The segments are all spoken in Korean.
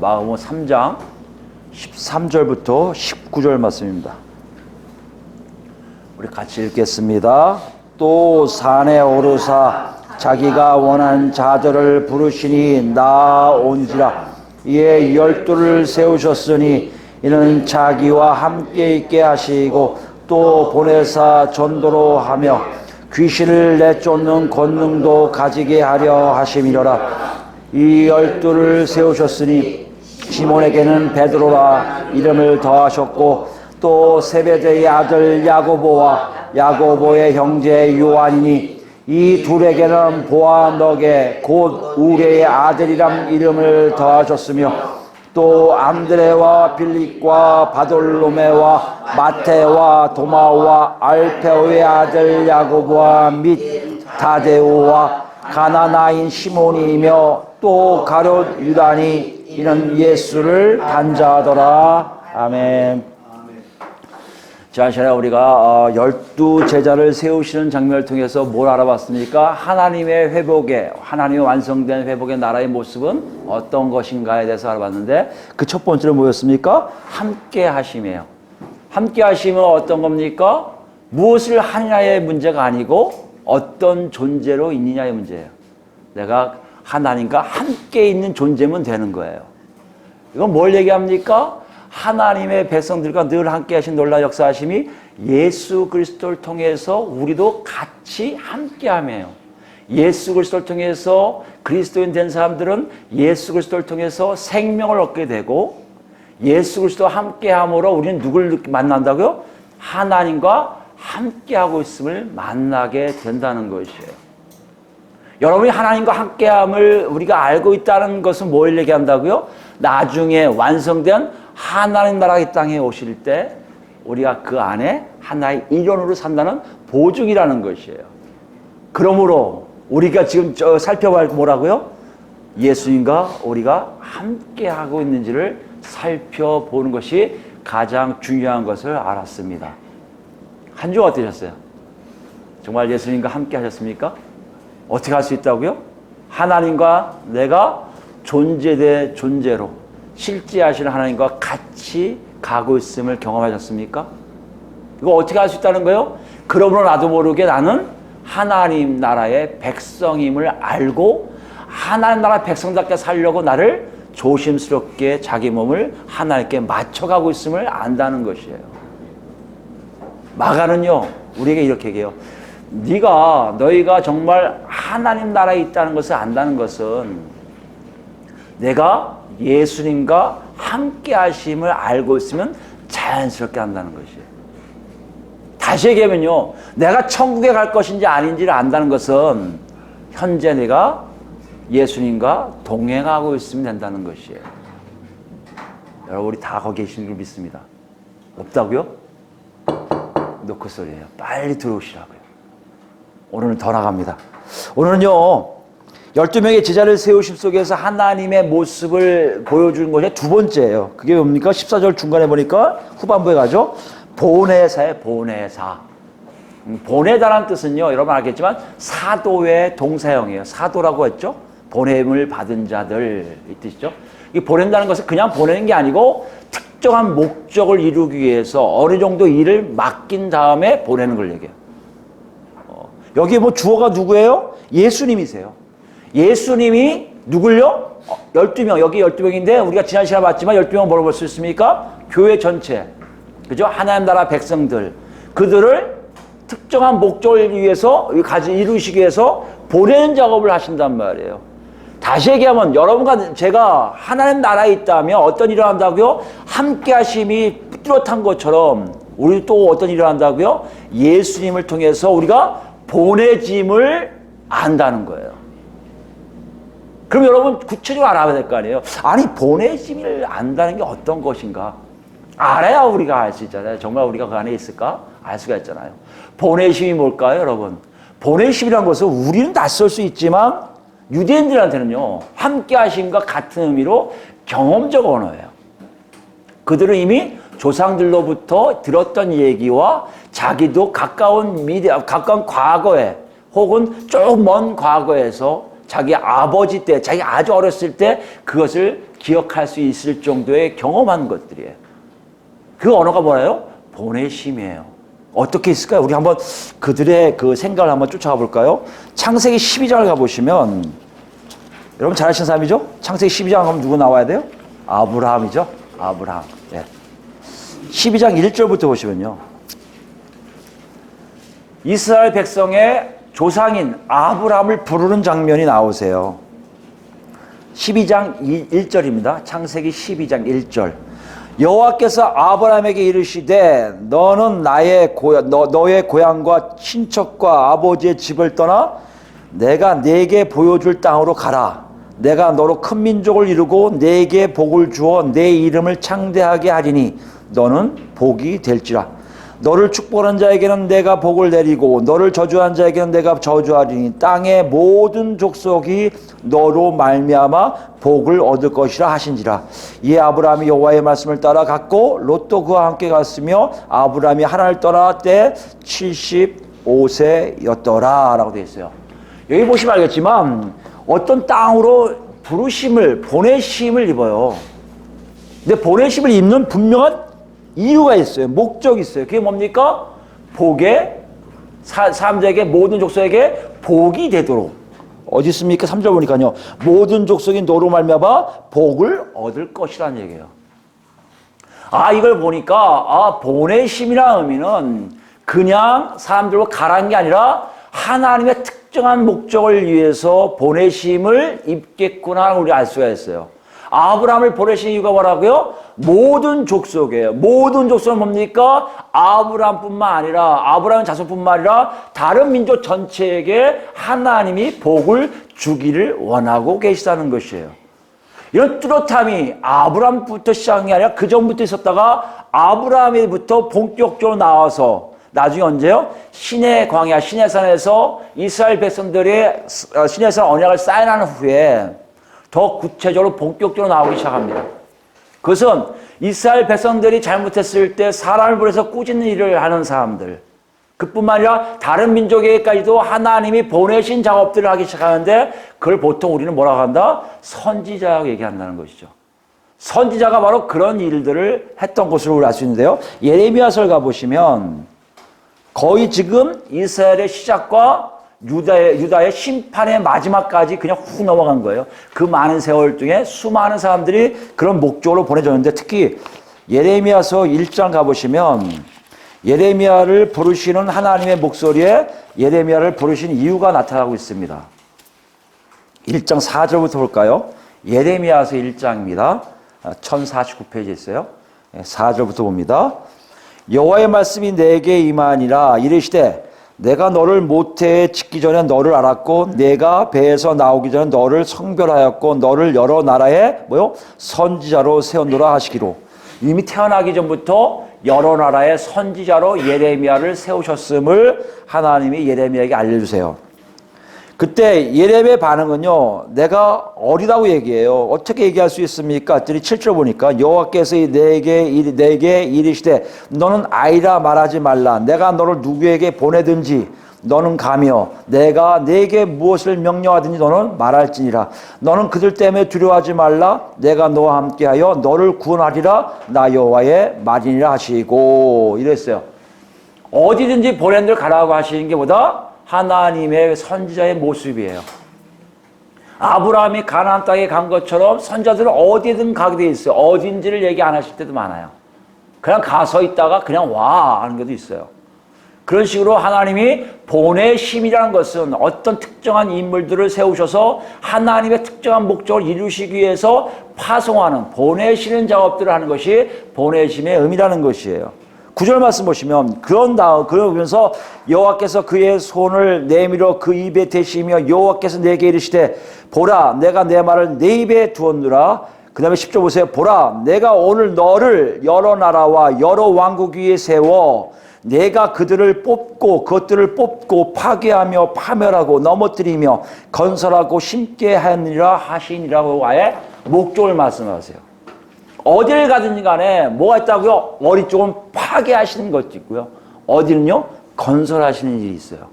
마가복음 3장 13절부터 19절 말씀입니다. 우리 같이 읽겠습니다. 또 산에 오르사 자기가 원한 자들을 부르시니 나온지라. 이에 12를 세우셨으니 이는 자기와 함께 있게 하시고 또 보내사 전도로 하며 귀신을 내쫓는 권능도 가지게 하려 하심이로라. 이 12를 세우셨으니 시몬에게는 베드로라 이름을 더하셨고 또 세베대의 아들 야고보와 야고보의 형제 요한이니 이 둘에게는 보아너게 곧 우레의 아들이란 이름을 더하셨으며 또 안드레와 빌립과 바돌로메와 마테와 도마와 알페오의 아들 야고보와 및 다데오와 가나나인 시몬이며 또 가룟 유다니 이는 예수를 단자하더라. 아멘. 자, 시간에 우리가 12 제자를 세우시는 장면을 통해서 뭘 알아봤습니까? 하나님의 회복의, 하나님의 완성된 회복의 나라의 모습은 어떤 것인가에 대해서 알아봤는데 그 첫 번째로 뭐였습니까? 함께 하심이에요. 함께 하심은 어떤 겁니까? 무엇을 하느냐의 문제가 아니고 어떤 존재로 있느냐의 문제예요. 내가 하나님과 함께 있는 존재면 되는 거예요. 이건 뭘 얘기합니까? 하나님의 백성들과 늘 함께 하신 놀라운 역사하심이 예수 그리스도를 통해서 우리도 같이 함께 함이에요. 예수 그리스도를 통해서 그리스도인 된 사람들은 예수 그리스도를 통해서 생명을 얻게 되고 예수 그리스도와 함께 함으로 우리는 누굴 만난다고요? 하나님과 함께 하고 있음을 만나게 된다는 것이에요. 여러분이 하나님과 함께함을 우리가 알고 있다는 것은 뭘 얘기한다고요? 나중에 완성된 하나님 나라가 이 땅에 오실 때 우리가 그 안에 하나의 일원으로 산다는 보증이라는 것이에요. 그러므로 우리가 지금 살펴볼 뭐라고요? 예수님과 우리가 함께하고 있는지를 살펴보는 것이 가장 중요한 것을 알았습니다. 한 주 어떠셨어요? 정말 예수님과 함께 하셨습니까? 어떻게 할 수 있다고요? 하나님과 내가 존재 대 존재로 실제하시는 하나님과 같이 가고 있음을 경험하셨습니까? 이거 어떻게 할 수 있다는 거예요? 그러므로 나도 모르게 나는 하나님 나라의 백성임을 알고 하나님 나라 백성답게 살려고 나를 조심스럽게 자기 몸을 하나님께 맞춰가고 있음을 안다는 것이에요. 마가는요 우리에게 이렇게 얘기해요. 너희가 정말 하나님 나라에 있다는 것을 안다는 것은 내가 예수님과 함께 하심을 알고 있으면 자연스럽게 한다는 것이에요. 다시 얘기하면요, 내가 천국에 갈 것인지 아닌지를 안다는 것은 현재 내가 예수님과 동행하고 있으면 된다는 것이에요. 여러분 우리 다 거기 계시는 줄 믿습니다. 없다고요? 노크 소리예요. 빨리 들어오시라고요. 오늘은 더 나갑니다. 오늘은요 12명의 제자를 세우심 속에서 하나님의 모습을 보여주는 것이 두 번째예요. 그게 뭡니까? 14절 중간에 보니까 후반부에 가죠. 보내사예요. 보내사. 보내다라는 뜻은요 여러분 알겠지만 사도의 동사형이에요. 사도라고 했죠. 보냄을 받은 자들 이 뜻이죠. 이 보낸다는 것은 그냥 보내는 게 아니고 특정한 목적을 이루기 위해서 어느 정도 일을 맡긴 다음에 보내는 걸 얘기해요. 여기 뭐 주어가 누구예요? 예수님이세요. 예수님이 누굴요? 12명, 여기 12명인데 우리가 지난 시간에 봤지만 12명 뭐라고 볼 수 있습니까? 교회 전체, 그죠? 하나님 나라 백성들, 그들을 특정한 목적을 위해서 이루시기 위해서 보내는 작업을 하신단 말이에요. 다시 얘기하면 여러분과 제가 하나님 나라에 있다면 어떤 일을 한다고요? 함께 하심이 뚜렷한 것처럼 우리 또 어떤 일을 한다고요? 예수님을 통해서 우리가 보내짐을 안다는 거예요. 그럼 여러분 구체적으로 알아야 될 거 아니에요? 아니 보내짐을 안다는 게 어떤 것인가? 알아야 우리가 알 수 있잖아요. 정말 우리가 그 안에 있을까? 알 수가 있잖아요. 보내심이 뭘까요, 여러분? 보내심이라는 것은 우리는 낯설 수 있지만 유대인들한테는요 함께 하심과 같은 의미로 경험적 언어예요. 그들은 이미 조상들로부터 들었던 얘기와 자기도 가까운 과거에 혹은 좀 먼 과거에서 자기 아버지 때, 자기 아주 어렸을 때 그것을 기억할 수 있을 정도의 경험한 것들이에요. 그 언어가 뭐예요? 보내심이에요. 어떻게 있을까요? 우리 한번 그들의 그 생각을 한번 쫓아가 볼까요? 창세기 12장을 가보시면, 여러분 잘 아시는 사람이죠? 창세기 12장 가면 누구 나와야 돼요? 아브라함이죠? 아브라함. 네. 12장 1절부터 보시면요. 이스라엘 백성의 조상인 아브라함을 부르는 장면이 나오세요. 12장 1절입니다. 창세기 12장 1절. 여호와께서 아브라함에게 이르시되 너는 너의 고향과 친척과 아버지의 집을 떠나 내가 네게 보여줄 땅으로 가라. 내가 너로 큰 민족을 이루고 네게 복을 주어 내 이름을 창대하게 하리니 너는 복이 될지라. 너를 축복하는 자에게는 내가 복을 내리고 너를 저주하는 자에게는 내가 저주하리니 땅의 모든 족속이 너로 말미암아 복을 얻을 것이라 하신지라. 이에 아브라함이 여호와의 말씀을 따라 갔고 롯도 그와 함께 갔으며 아브라함이 하나를 떠날 때 75세였더라 라고 되어 있어요. 여기 보시면 알겠지만 어떤 땅으로 보내심을 입어요. 근데 보내심을 입는 분명한 이유가 있어요. 목적이 있어요. 그게 뭡니까? 사람들에게 모든 족속에게 복이 되도록. 어디 있습니까? 3절 보니까요. 모든 족속이 너로 말미암아 복을 얻을 것이라는 얘기예요. 이걸 보니까 보내심이라는 의미는 그냥 사람들로 가라는 게 아니라 하나님의 특정한 목적을 위해서 보내심을 입겠구나 우리 알 수가 있어요. 아브라함을 보내신 이유가 뭐라고요? 모든 족속이에요. 모든 족속은 뭡니까? 아브라함뿐만 아니라 아브라함 자손뿐만 아니라 다른 민족 전체에게 하나님이 복을 주기를 원하고 계시다는 것이에요. 이런 뚜렷함이 아브라함부터 시작한 게 아니라 그 전부터 있었다가 아브라함에부터 본격적으로 나와서 나중에 언제요? 시내 광야, 시내산에서 이스라엘 백성들이 시내산 언약을 사인한 후에 더 구체적으로 본격적으로 나오기 시작합니다. 그것은 이스라엘 백성들이 잘못했을 때 사람을 보내서 꾸짖는 일을 하는 사람들, 그뿐만 아니라 다른 민족에게까지도 하나님이 보내신 작업들을 하기 시작하는데 그걸 보통 우리는 뭐라고 한다? 선지자라고 얘기한다는 것이죠. 선지자가 바로 그런 일들을 했던 것으로 우리 알 수 있는데요. 예레미야서를 가보시면 거의 지금 이스라엘의 시작과 유다의 심판의 마지막까지 그냥 훅 넘어간 거예요. 그 많은 세월 중에 수많은 사람들이 그런 목적으로 보내졌는데 특히 예레미야서 1장 가보시면 예레미야를 부르시는 하나님의 목소리에 예레미야를 부르신 이유가 나타나고 있습니다. 1장 4절부터 볼까요? 예레미야서 1장입니다. 1049페이지에 있어요. 4절부터 봅니다. 여호와의 말씀이 내게 임하니라. 이르시되 내가 너를 모태에 짓기 전에 너를 알았고 내가 배에서 나오기 전에 너를 성별하였고 너를 여러 나라의 선지자로 세웠노라 하시기로. 이미 태어나기 전부터 여러 나라의 선지자로 예레미야를 세우셨음을 하나님이 예레미야에게 알려주세요. 그때 예레미야의 반응은요, 내가 어리다고 얘기해요. 어떻게 얘기할 수 있습니까? 그랬더니 7절 보니까 여호와께서 내게 이르시되 너는 아이라 말하지 말라. 내가 너를 누구에게 보내든지 너는 가며 내가 네게 무엇을 명령하든지 너는 말할지니라. 너는 그들 때문에 두려워하지 말라. 내가 너와 함께하여 너를 구원하리라. 나 여호와의 말이니라 하시고 이랬어요. 어디든지 보낸 들 가라고 하시는 게 보다 하나님의 선지자의 모습이에요. 아브라함이 가나안 땅에 간 것처럼 선지자들은 어디든 가게 돼 있어요. 어딘지를 얘기 안 하실 때도 많아요. 그냥 가서 있다가 그냥 와 하는 것도 있어요. 그런 식으로 하나님이 보내심이라는 것은 어떤 특정한 인물들을 세우셔서 하나님의 특정한 목적을 이루시기 위해서 파송하는 보내시는 작업들을 하는 것이 보내심의 의미라는 것이에요. 9절 말씀 보시면 그러면서 여호와께서 그의 손을 내밀어 그 입에 대시며 여호와께서 내게 이르시되 보라 내가 내 말을 내 입에 두었노라. 그 다음에 10절 보세요. 보라 내가 오늘 너를 여러 나라와 여러 왕국 위에 세워 내가 그것들을 뽑고 파괴하며 파멸하고 넘어뜨리며 건설하고 심게 하느니라 하시니라고 아예 목적을 말씀하세요. 어디를 가든지 간에 뭐가 있다고요? 어디 쪽은 파괴하시는 것도 있고요. 어디는요? 건설하시는 일이 있어요.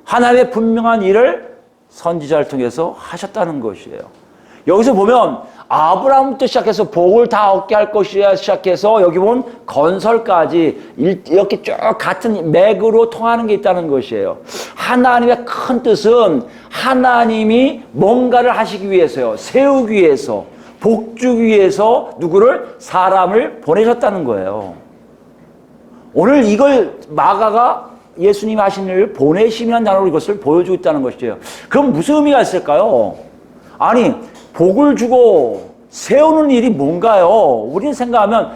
하나님의 분명한 일을 선지자를 통해서 하셨다는 것이에요. 여기서 보면 아브라함부터 시작해서 복을 다 얻게 할 것이야 시작해서 여기 보면 건설까지 이렇게 쭉 같은 맥으로 통하는 게 있다는 것이에요. 하나님의 큰 뜻은 하나님이 뭔가를 하시기 위해서요. 세우기 위해서, 복 주기 위해서 누구를? 사람을 보내셨다는 거예요. 오늘 이걸 마가가 예수님이 하신 일을 보내시면 단어로 이것을 보여주고 있다는 것이에요. 그럼 무슨 의미가 있을까요? 아니, 복을 주고 세우는 일이 뭔가요? 우리는 생각하면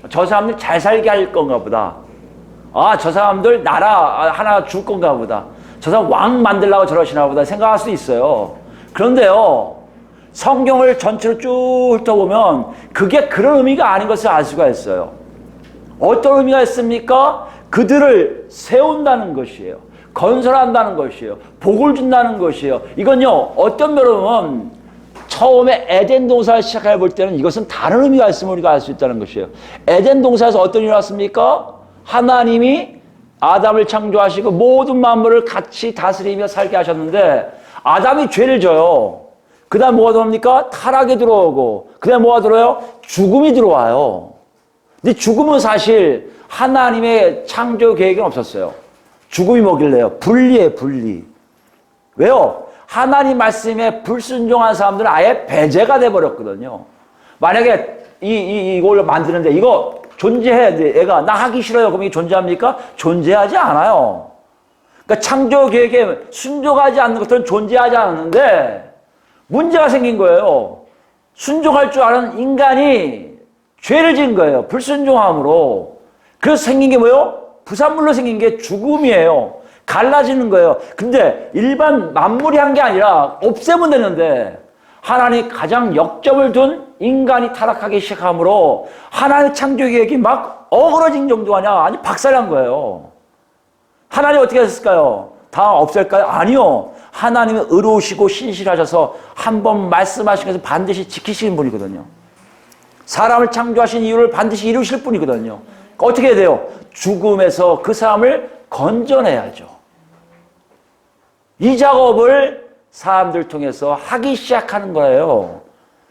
저 사람들 잘 살게 할 건가 보다. 저 사람들 나라 하나 줄 건가 보다. 저 사람 왕 만들려고 저러시나 보다 생각할 수 있어요. 그런데요, 성경을 전체로 쭉 훑어보면 그게 그런 의미가 아닌 것을 알 수가 있어요. 어떤 의미가 있습니까? 그들을 세운다는 것이에요. 건설한다는 것이에요. 복을 준다는 것이에요. 이건요, 어떤 면으로 보면 처음에 에덴 동산을 시작해 볼 때는 이것은 다른 의미가 있음을 우리가 알 수 있다는 것이에요. 에덴 동산에서 어떤 일이 났습니까? 하나님이 아담을 창조하시고 모든 만물을 같이 다스리며 살게 하셨는데 아담이 죄를 져요. 그 다음 뭐가 들어옵니까? 타락이 들어오고 그 다음 뭐가 들어와요? 죽음이 들어와요. 근데 죽음은 사실 하나님의 창조 계획은 없었어요. 죽음이 뭐길래요? 분리예요, 분리. 왜요? 하나님 말씀에 불순종한 사람들은 아예 배제가 돼버렸거든요. 만약에 이걸 만드는데 이거 존재해야 돼. 애가 나 하기 싫어요. 그럼 이게 존재합니까? 존재하지 않아요. 그러니까 창조 계획에 순종하지 않는 것들은 존재하지 않았는데 문제가 생긴 거예요. 순종할 줄 아는 인간이 죄를 지은 거예요. 불순종함으로. 그래서 생긴 게 뭐예요? 부산물로 생긴 게 죽음이에요. 갈라지는 거예요. 근데 일반 만물이 한 게 아니라 없애면 되는데 하나님이 가장 역점을 둔 인간이 타락하기 시작하므로 하나님의 창조 계획이 막 어그러진 정도가 아니라 아니 박살난 거예요. 하나님 어떻게 했을까요? 다 없앨까요? 아니요. 하나님은 의로우시고 신실하셔서 한 번 말씀하신 것을 반드시 지키시는 분이거든요. 사람을 창조하신 이유를 반드시 이루실 분이거든요. 어떻게 해야 돼요? 죽음에서 그 사람을 건져내야죠. 이 작업을 사람들 통해서 하기 시작하는 거예요.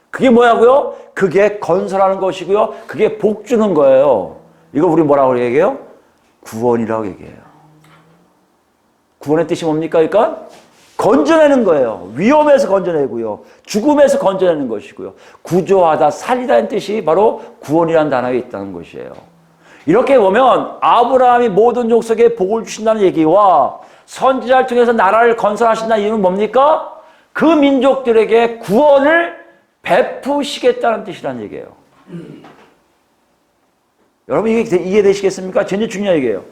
그게 뭐냐고요? 그게 건설하는 것이고요. 그게 복 주는 거예요. 이거 우리 뭐라고 얘기해요? 구원이라고 얘기해요. 구원의 뜻이 뭡니까? 그러니까 건져내는 거예요. 위험에서 건져내고요. 죽음에서 건져내는 것이고요. 구조하다, 살리다는 뜻이 바로 구원이라는 단어에 있다는 것이에요. 이렇게 보면 아브라함이 모든 족속에 복을 주신다는 얘기와 선지자를 통해서 나라를 건설하신다는 이유는 뭡니까? 그 민족들에게 구원을 베푸시겠다는 뜻이라는 얘기예요. 여러분 이게 이해되시겠습니까? 굉장히 중요한 얘기예요.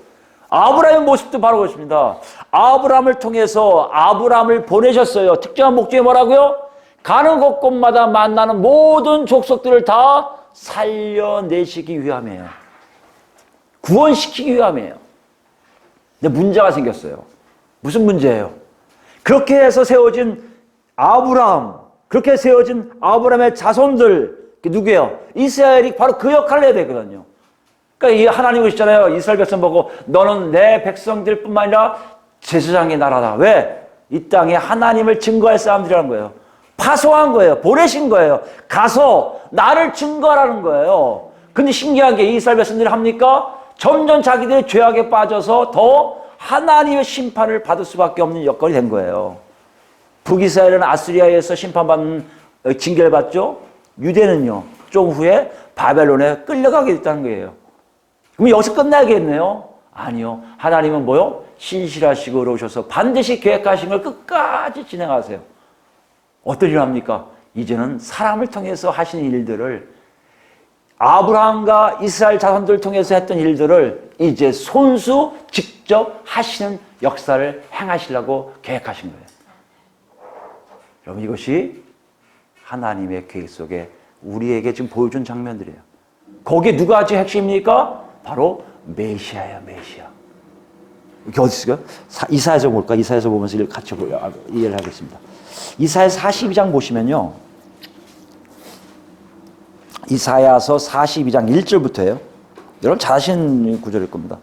아브라함의 모습도 바로 그렇습니다. 아브라함을 통해서 아브라함을 보내셨어요. 특정한 목적이 뭐라고요? 가는 곳곳마다 만나는 모든 족속들을 다 살려내시기 위함이에요. 구원시키기 위함이에요. 근데 문제가 생겼어요. 무슨 문제예요? 그렇게 해서 세워진 아브라함, 그렇게 세워진 아브라함의 자손들, 누구예요? 이스라엘이 바로 그 역할을 해야 되거든요. 그러니까 이 하나님이 그러시잖아요. 이스라엘 백성 보고 너는 내 백성들 뿐만 아니라 제사장의 나라다. 왜? 이 땅에 하나님을 증거할 사람들이라는 거예요. 파송한 거예요. 보내신 거예요. 가서 나를 증거하라는 거예요. 근데 신기한 게 이스라엘 백성들이 합니까? 점점 자기들의 죄악에 빠져서 더 하나님의 심판을 받을 수밖에 없는 여건이 된 거예요. 북이스라엘은 아수리아에서 심판받는 징계를 받죠. 유대는요. 좀 후에 바벨론에 끌려가게 됐다는 거예요. 그럼 여기서 끝나야겠네요? 아니요. 하나님은 뭐요? 신실하시고 의로우셔서 반드시 계획하신 걸 끝까지 진행하세요. 어떤 일을 합니까? 이제는 사람을 통해서 하시는 일들을 아브라함과 이스라엘 자손들을 통해서 했던 일들을 이제 손수 직접 하시는 역사를 행하시려고 계획하신 거예요. 여러분 이것이 하나님의 계획 속에 우리에게 지금 보여준 장면들이에요. 거기에 누가 지금 핵심입니까? 바로 메시아예요. 메시아. 이게 어디 있을까요? 이사야서 볼까? 이사야서 보면서 같이 이해를 하겠습니다. 이사야서 42장 보시면요. 이사야서 42장 1절부터예요. 여러분 잘 아시는 구절일 겁니다.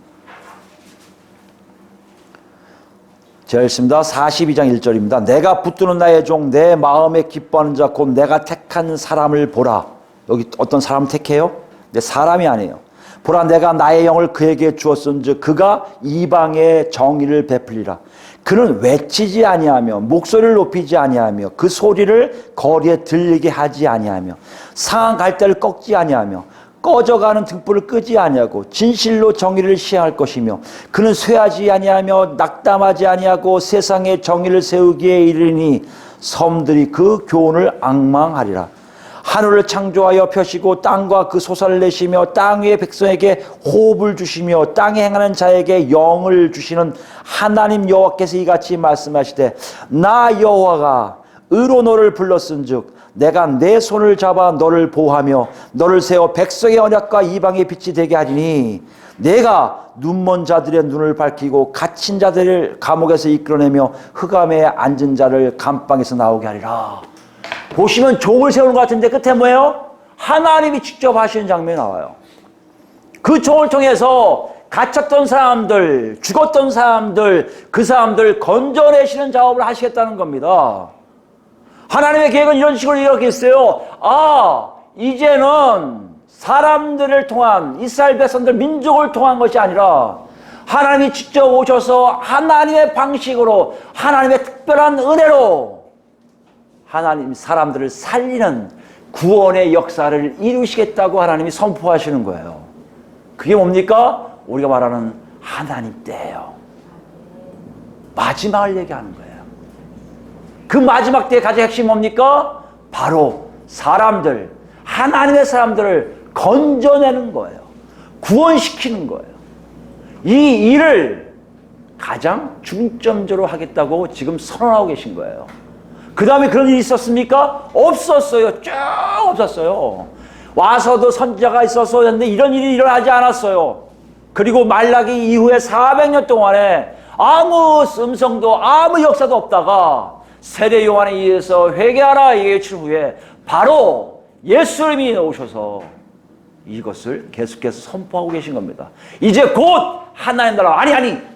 제가 읽습니다. 42장 1절입니다. 내가 붙드는 나의 종 내 마음에 기뻐하는 자 곧 내가 택한 사람을 보라. 여기 어떤 사람을 택해요? 내 사람이 아니에요. 보라 내가 나의 영을 그에게 주었은즉 그가 이방의 정의를 베풀리라. 그는 외치지 아니하며 목소리를 높이지 아니하며 그 소리를 거리에 들리게 하지 아니하며 상한 갈대를 꺾지 아니하며 꺼져가는 등불을 끄지 아니하고 진실로 정의를 시행할 것이며 그는 쇠하지 아니하며 낙담하지 아니하고 세상에 정의를 세우기에 이르니 섬들이 그 교훈을 앙망하리라. 하늘을 창조하여 펴시고 땅과 그 솟아를 내시며 땅 위의 백성에게 호흡을 주시며 땅에 행하는 자에게 영을 주시는 하나님 여호와께서 이같이 말씀하시되 나 여호와가 의로 너를 불렀은즉 내가 내 손을 잡아 너를 보호하며 너를 세워 백성의 언약과 이방의 빛이 되게 하리니 내가 눈먼 자들의 눈을 밝히고 갇힌 자들을 감옥에서 이끌어내며 흑암에 앉은 자를 감방에서 나오게 하리라. 보시면 종을 세우는 것 같은데 끝에 뭐예요? 하나님이 직접 하시는 장면이 나와요. 그 종을 통해서 갇혔던 사람들, 죽었던 사람들, 그 사람들 건져내시는 작업을 하시겠다는 겁니다. 하나님의 계획은 이런 식으로 이렇게 있어요. 이제는 사람들을 통한 이스라엘 백성들 민족을 통한 것이 아니라 하나님이 직접 오셔서 하나님의 방식으로 하나님의 특별한 은혜로 하나님 사람들을 살리는 구원의 역사를 이루시겠다고 하나님이 선포하시는 거예요. 그게 뭡니까? 우리가 말하는 하나님 때예요. 마지막을 얘기하는 거예요. 그 마지막 때의 가장 핵심이 뭡니까? 바로 사람들, 하나님의 사람들을 건져내는 거예요. 구원시키는 거예요. 이 일을 가장 중점적으로 하겠다고 지금 선언하고 계신 거예요. 그 다음에 그런 일이 있었습니까? 없었어요. 쭉 없었어요. 와서도 선지자가 있어서 했는데 이런 일이 일어나지 않았어요. 그리고 말라기 이후에 400년 동안에 아무 음성도 아무 역사도 없다가 세례 요한에 의해서 회개하라 얘기했을 후에 바로 예수님이 오셔서 이것을 계속해서 선포하고 계신 겁니다. 이제 곧 하나님 나라가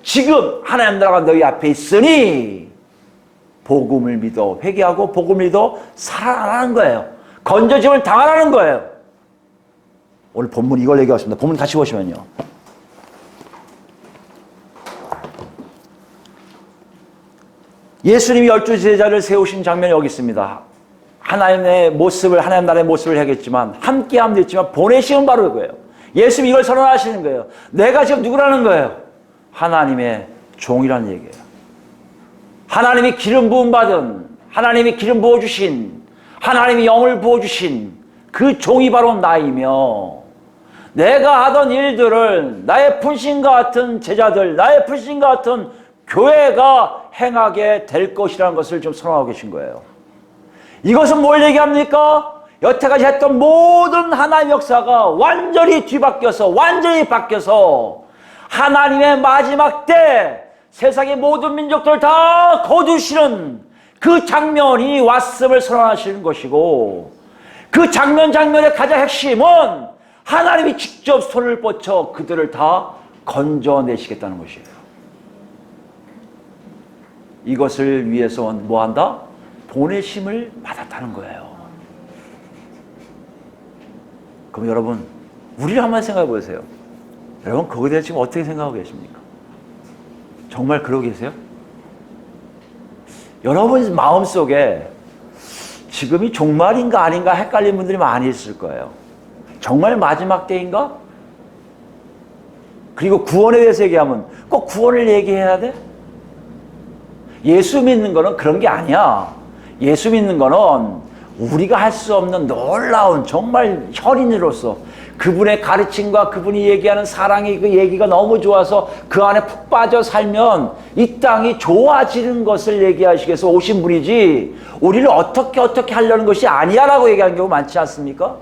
지금 하나님 나라가 너희 앞에 있으니 복음을 믿어 회개하고 복음을 믿어 살아나는 거예요. 건져짐을 당하라는 거예요. 오늘 본문 이걸 얘기하십니다. 본문 같이 보시면요. 예수님이 12 제자를 세우신 장면이 여기 있습니다. 하나님의 모습을, 하나님 나라의 모습을 하겠지만 함께함도 있지만 보내심은 바로 이거예요. 예수님이 이걸 선언하시는 거예요. 내가 지금 누구라는 거예요? 하나님의 종이라는 얘기예요. 하나님이 기름 부음 받은, 하나님이 기름 부어주신, 하나님이 영을 부어주신 그 종이 바로 나이며 내가 하던 일들을 나의 분신과 같은 제자들, 나의 분신과 같은 교회가 행하게 될 것이라는 것을 좀 선언하고 계신 거예요. 이것은 뭘 얘기합니까? 여태까지 했던 모든 하나님의 역사가 완전히 뒤바뀌어서 완전히 바뀌어서 하나님의 마지막 때 세상의 모든 민족들을 다 거두시는 그 장면이 왔음을 선언하시는 것이고 그 장면의 가장 핵심은 하나님이 직접 손을 뻗쳐 그들을 다 건져내시겠다는 것이에요. 이것을 위해서 뭐한다? 보내심을 받았다는 거예요. 그럼 여러분, 우리를 한번 생각해 보세요. 여러분, 그거에 대해서 지금 어떻게 생각하고 계십니까? 정말 그러고 계세요? 여러분 마음속에 지금이 종말인가 아닌가 헷갈리는 분들이 많이 있을 거예요. 정말 마지막 때인가? 그리고 구원에 대해서 얘기하면 꼭 구원을 얘기해야 돼? 예수 믿는 거는 그런 게 아니야. 예수 믿는 거는 우리가 할 수 없는 놀라운 정말 혈인으로서 그분의 가르침과 그분이 얘기하는 사랑의 그 얘기가 너무 좋아서 그 안에 푹 빠져 살면 이 땅이 좋아지는 것을 얘기하시기 위해서 오신 분이지 우리를 어떻게 하려는 것이 아니야 라고 얘기하는 경우 많지 않습니까?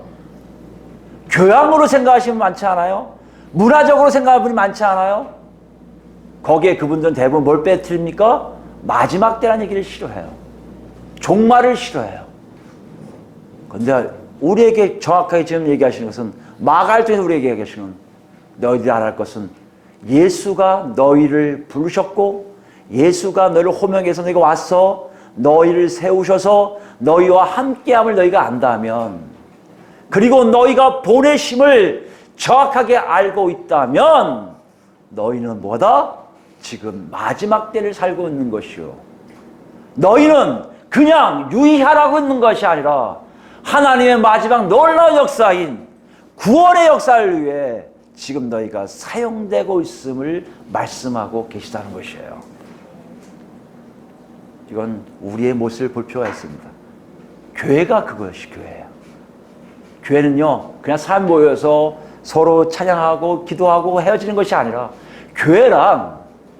교양으로 생각하시면 많지 않아요? 문화적으로 생각하는 분이 많지 않아요? 거기에 그분들은 대부분 뭘 빼뜨립니까? 마지막 때라는 얘기를 싫어해요. 종말을 싫어해요. 그런데 우리에게 정확하게 지금 얘기하시는 것은 마가를 통해서 우리에게 얘기하시는 너희들이 알아야 할 것은 예수가 너희를 부르셨고 예수가 너희를 호명해서 너희가 와서 너희를 세우셔서 너희와 함께함을 너희가 안다면, 그리고 너희가 보내심을 정확하게 알고 있다면 너희는 뭐다? 지금 마지막 때를 살고 있는 것이요, 너희는 그냥 유의하라고 있는 것이 아니라 하나님의 마지막 놀라운 역사인 구원의 역사를 위해 지금 너희가 사용되고 있음을 말씀하고 계시다는 것이에요. 이건 우리의 모습을 볼 필요가 있습니다. 교회가 그것이 교회예요. 교회는요, 그냥 사람 모여서 서로 찬양하고 기도하고 헤어지는 것이 아니라, 교회란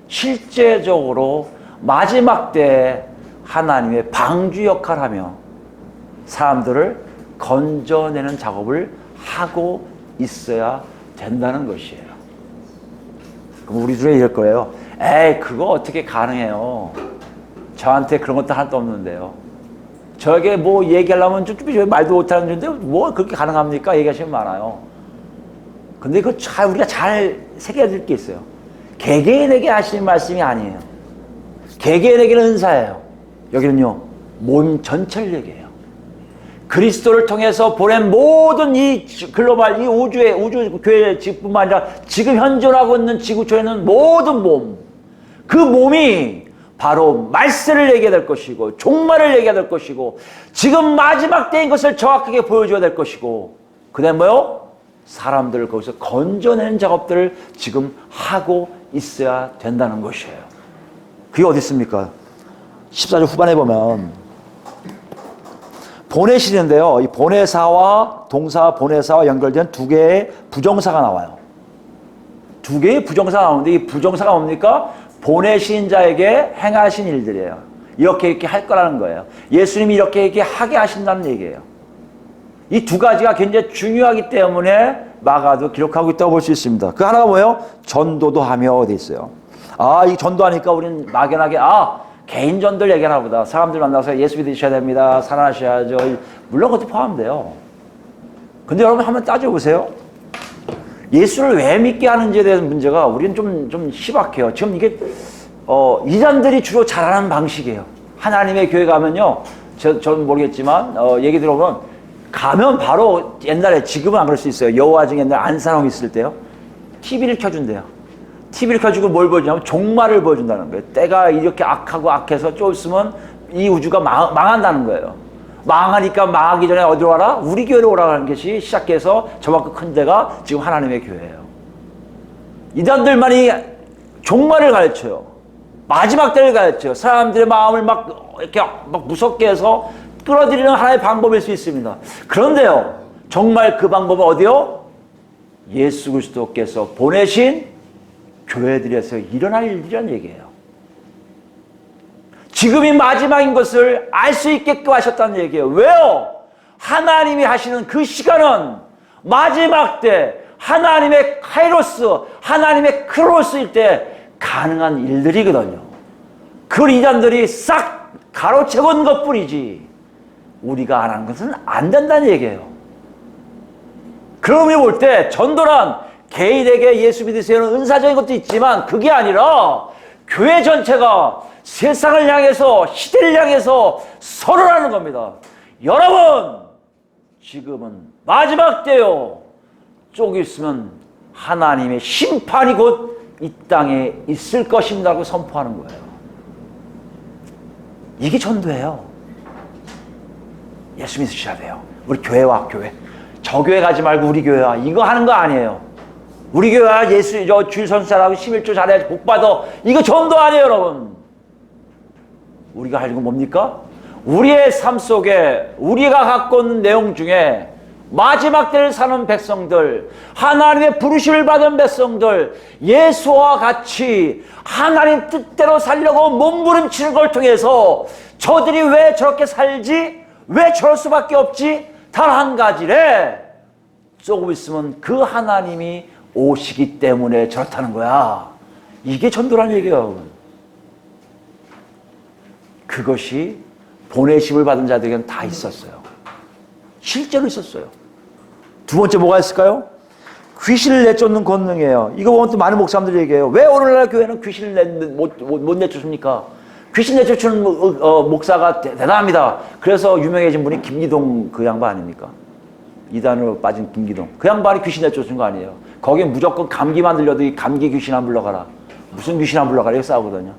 실제적으로 마지막 때에 하나님의 방주 역할을 하며 사람들을 건져내는 작업을 하고 있어야 된다는 것이에요. 그럼 우리 중에 이럴 거예요. 에이, 그거 어떻게 가능해요? 저한테 그런 것도 하나도 없는데요. 저에게 뭐 얘기하려면 쭈쭈쭈 말도 못하는 건데 뭐 그렇게 가능합니까? 얘기하시면 많아요. 근데 그거 우리가 잘 새겨야 될 게 있어요. 개개인에게 하시는 말씀이 아니에요. 개개인에게는 은사예요. 여기는요, 몸 전체를 얘기해요. 그리스도를 통해서 보낸 모든 이 글로벌, 이 우주 교회 뿐만 아니라 지금 현존하고 있는 지구촌에는 모든 몸, 그 몸이 바로 말세를 얘기해야 될 것이고, 종말을 얘기해야 될 것이고, 지금 마지막 때인 것을 정확하게 보여줘야 될 것이고, 그 다음에 뭐요? 사람들을 거기서 건져내는 작업들을 지금 하고 있어야 된다는 것이에요. 그게 어디 있습니까? 14절 후반에 보면 보내시는데요, 이 보내사와 동사 보내사와 연결된 두 개의 부정사가 나와요. 두 개의 부정사가 나오는데, 이 부정사가 뭡니까? 보내신 자에게 행하신 일들이에요. 이렇게 할 거라는 거예요. 예수님이 이렇게 하게 하신다는 얘기예요. 이 두 가지가 굉장히 중요하기 때문에 마가도 기록하고 있다고 볼 수 있습니다. 그 하나가 뭐예요? 전도도 하며 돼 있어요. 아, 이 전도하니까 우리는 막연하게 개인 전도를 얘기하나 보다. 사람들 만나서 예수 믿으셔야 됩니다. 살아나셔야죠. 물론 그것도 포함돼요. 근데 여러분 한번 따져보세요. 예수를 왜 믿게 하는지에 대한 문제가 우리는 좀 희박해요. 지금 이게 이단들이 주로 잘하는 방식이에요. 하나님의 교회 가면요, 저는 모르겠지만 얘기 들어보면 가면 바로 옛날에, 지금은 안 그럴 수 있어요. 여호와 중에 옛날 안산홍 있을 때요, TV를 켜준대요. TV를 켜주고 뭘 보여주냐면 종말을 보여준다는 거예요. 때가 이렇게 악하고 악해서 좀 있으면 이 우주가 망한다는 거예요. 망하니까 망하기 전에 어디로 와라? 우리 교회로 오라는 것이 시작해서 저만큼 큰 데가 지금 하나님의 교회예요. 이단들만이 종말을 가르쳐요. 마지막 때를 가르쳐요. 사람들의 마음을 이렇게 무섭게 해서 끌어들이는 하나의 방법일 수 있습니다. 그런데요, 정말 그 방법은 어디요? 예수 그리스도께서 보내신 교회들에서 일어날 일이란 얘기예요. 지금이 마지막인 것을 알 수 있게끔 하셨다는 얘기예요. 왜요? 하나님이 하시는 그 시간은 마지막 때 하나님의 카이로스, 하나님의 크로스일 때 가능한 일들이거든요. 그 이단들이 싹 가로채본 것뿐이지 우리가 안 한 것은 안 된다는 얘기예요. 그런 의미 볼 때 전도란 개인에게 예수 믿으세요는 은사적인 것도 있지만 그게 아니라 교회 전체가 세상을 향해서, 시대를 향해서 선언하는 겁니다. 여러분, 지금은 마지막 때요. 조금 있으면 하나님의 심판이 곧 이 땅에 있을 것입니다라고 선포하는 거예요. 이게 전도예요. 예수 믿으셔야 돼요. 우리 교회와 교회. 저 교회 가지 말고 우리 교회와, 이거 하는 거 아니에요. 우리 교회와 예수, 주일 선수 잘하고 11조 잘해야지 복 받아. 이거 전도 아니에요, 여러분. 우리가 할 건 뭡니까? 우리의 삶 속에 우리가 갖고 있는 내용 중에 마지막 때를 사는 백성들, 하나님의 부르심을 받은 백성들, 예수와 같이 하나님 뜻대로 살려고 몸부림치는 걸 통해서 저들이 왜 저렇게 살지? 왜 저럴 수밖에 없지? 단 한 가지래. 조금 있으면 그 하나님이 오시기 때문에 저렇다는 거야. 이게 전도라는 얘기예요, 여러분. 그것이 보내심을 받은 자들에게는 다 있었어요. 실제로 있었어요. 두 번째 뭐가 있을까요? 귀신을 내쫓는 권능이에요. 이거 보면 또 많은 목사님들이 얘기해요. 왜 오늘날 교회는 귀신을 못 내쫓습니까? 귀신 내쫓는 목사가 대단합니다. 그래서 유명해진 분이 김기동 그 양반 아닙니까? 이단으로 빠진 김기동. 그 양반이 귀신 내쫓은 거 아니에요. 거기 무조건 감기만 들려도 이 감기 귀신 안 불러가라. 무슨 귀신 안 불러가라 이렇게 싸우거든요.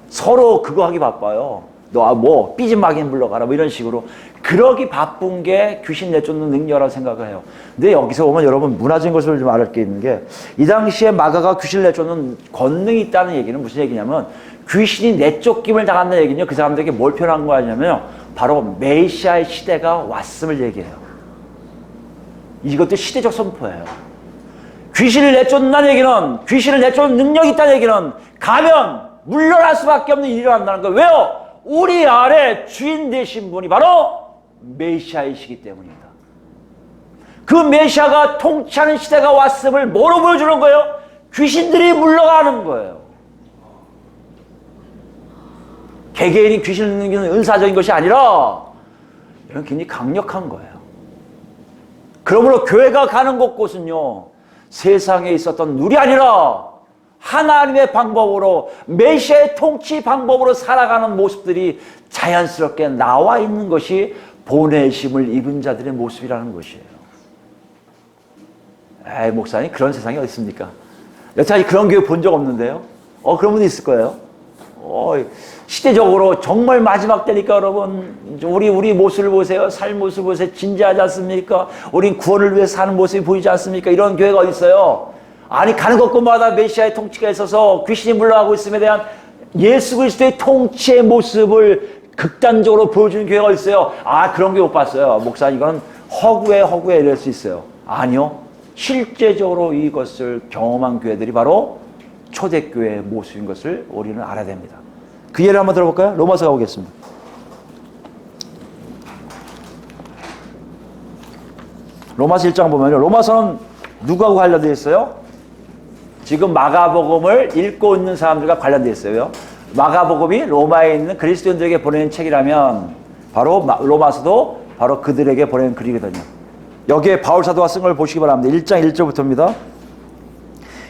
서로 그거 하기 바빠요. 너 뭐 삐진 마긴 불러가라 뭐 이런 식으로. 그러기 바쁜 게 귀신 내쫓는 능력이라고 생각을 해요. 근데 여기서 보면 여러분 문화적인 것을 좀 알을 게 있는 게 이 당시에 마가가 귀신을 내쫓는 권능이 있다는 얘기는 무슨 얘기냐면 귀신이 내쫓김을 당한다는 얘기는요. 그 사람들에게 뭘 표현한 거냐면요. 바로 메시아의 시대가 왔음을 얘기해요. 이것도 시대적 선포예요. 귀신을 내쫓는다는 얘기는 귀신을 내쫓는 능력이 있다는 얘기는 가면 물러날 수밖에 없는 일이 일어난다는 거예요. 왜요? 우리 아래 주인 되신 분이 바로 메시아이시기 때문입니다. 그 메시아가 통치하는 시대가 왔음을 뭐로 보여주는 거예요? 귀신들이 물러가는 거예요. 개개인이 귀신을 능기는 은사적인 것이 아니라 이런 굉장히 강력한 거예요. 그러므로 교회가 가는 곳곳은요. 세상에 있었던 룰이 아니라 하나님의 방법으로 메시아의 통치 방법으로 살아가는 모습들이 자연스럽게 나와 있는 것이 보내심을 입은 자들의 모습이라는 것이에요. 에이 목사님 그런 세상이 어디 있습니까? 여태까지 그런 교회 본 적 없는데요. 그런 분이 있을 거예요. 시대적으로 정말 마지막 때니까 여러분 우리 모습을 보세요. 삶 모습을 보세요. 진지하지 않습니까? 우린 구원을 위해 사는 모습이 보이지 않습니까? 이런 교회가 어디 있어요? 아니 가는 곳곳마다 메시아의 통치가 있어서 귀신이 물러가고 있음에 대한 예수 그리스도의 통치의 모습을 극단적으로 보여주는 교회가 어디 있어요? 그런 게 못 봤어요. 목사님 이건 허구에 이럴 수 있어요. 아니요. 실제적으로 이것을 경험한 교회들이 바로 초대교회의 모습인 것을 우리는 알아야 됩니다. 그 예를 한번 들어볼까요? 로마서 가보겠습니다. 로마서 1장 보면요. 로마서는 누구하고 관련되어 있어요? 지금 마가복음을 읽고 있는 사람들과 관련되어 있어요. 마가복음이 로마에 있는 그리스도인들에게 보내는 책이라면 바로 로마서도 바로 그들에게 보내는 글이거든요. 여기에 바울 사도가 쓴 걸 보시기 바랍니다. 1장 1절부터입니다.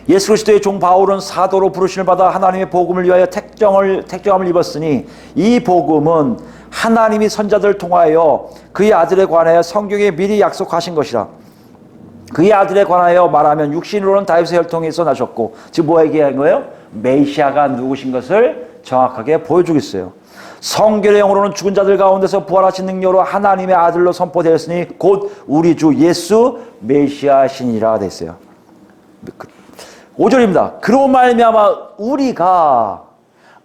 예수 그리스도의 종 바울은 사도로 부르심을 받아 하나님의 복음을 위하여 택정함을 입었으니 이 복음은 하나님이 선자들을 통하여 그의 아들에 관하여 성경에 미리 약속하신 것이라. 그의 아들에 관하여 말하면 육신으로는 다윗의 혈통에서 나셨고 지금 뭐 얘기한 거예요? 메시아가 누구신 것을 정확하게 보여주고 있어요. 성결의 영으로는 죽은 자들 가운데서 부활하신 능력으로 하나님의 아들로 선포되었으니 곧 우리 주 예수 메시아시니라 됐어요. 5절입니다. 그로 말미암아 우리가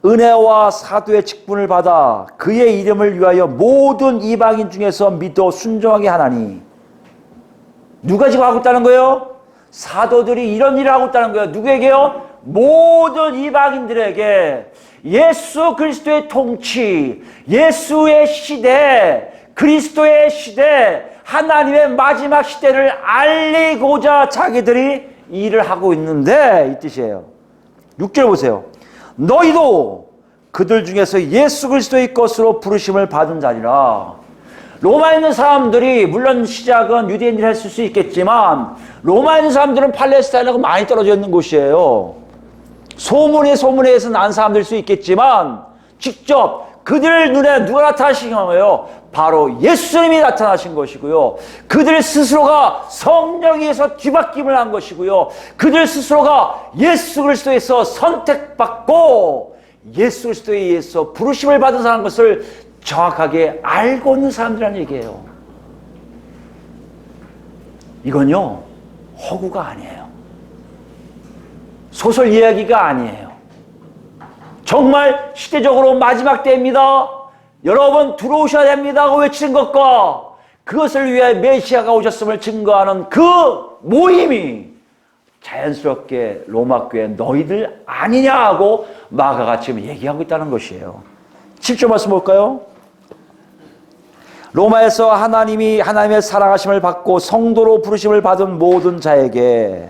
은혜와 사도의 직분을 받아 그의 이름을 위하여 모든 이방인 중에서 믿어 순종하게 하나니. 누가 지금 하고 있다는 거예요? 사도들이 이런 일을 하고 있다는 거예요. 누구에게요? 모든 이방인들에게 예수 그리스도의 통치, 예수의 시대, 그리스도의 시대, 하나님의 마지막 시대를 알리고자 자기들이 일을 하고 있는데 이 뜻이에요. 6절 보세요. 너희도 그들 중에서 예수 그리스도의 것으로 부르심을 받은 자리라. 로마에 있는 사람들이 물론 시작은 유대인들이 했을 수 있겠지만 로마에 있는 사람들은 팔레스타인하고 많이 떨어져 있는 곳이에요. 소문에 의해서 난 사람들일 수 있겠지만 직접 그들 눈에 누가 나타나신 거예요? 바로 예수님이 나타나신 것이고요. 그들 스스로가 성령에서 뒤바뀜을 한 것이고요. 그들 스스로가 예수 그리스도에서 선택받고 예수 그리스도에 의해서 부르심을 받은 사람 것을 정확하게 알고 있는 사람들이라는 얘기예요. 이건요 허구가 아니에요. 소설 이야기가 아니에요. 정말 시대적으로 마지막 때입니다. 여러분 들어오셔야 됩니다 하고 외치는 것과 그것을 위해 메시아가 오셨음을 증거하는 그 모임이 자연스럽게 로마 교회 너희들 아니냐 하고 마가가 지금 얘기하고 있다는 것이에요. 7절 말씀 볼까요? 로마에서 하나님의 사랑하심을 받고 성도로 부르심을 받은 모든 자에게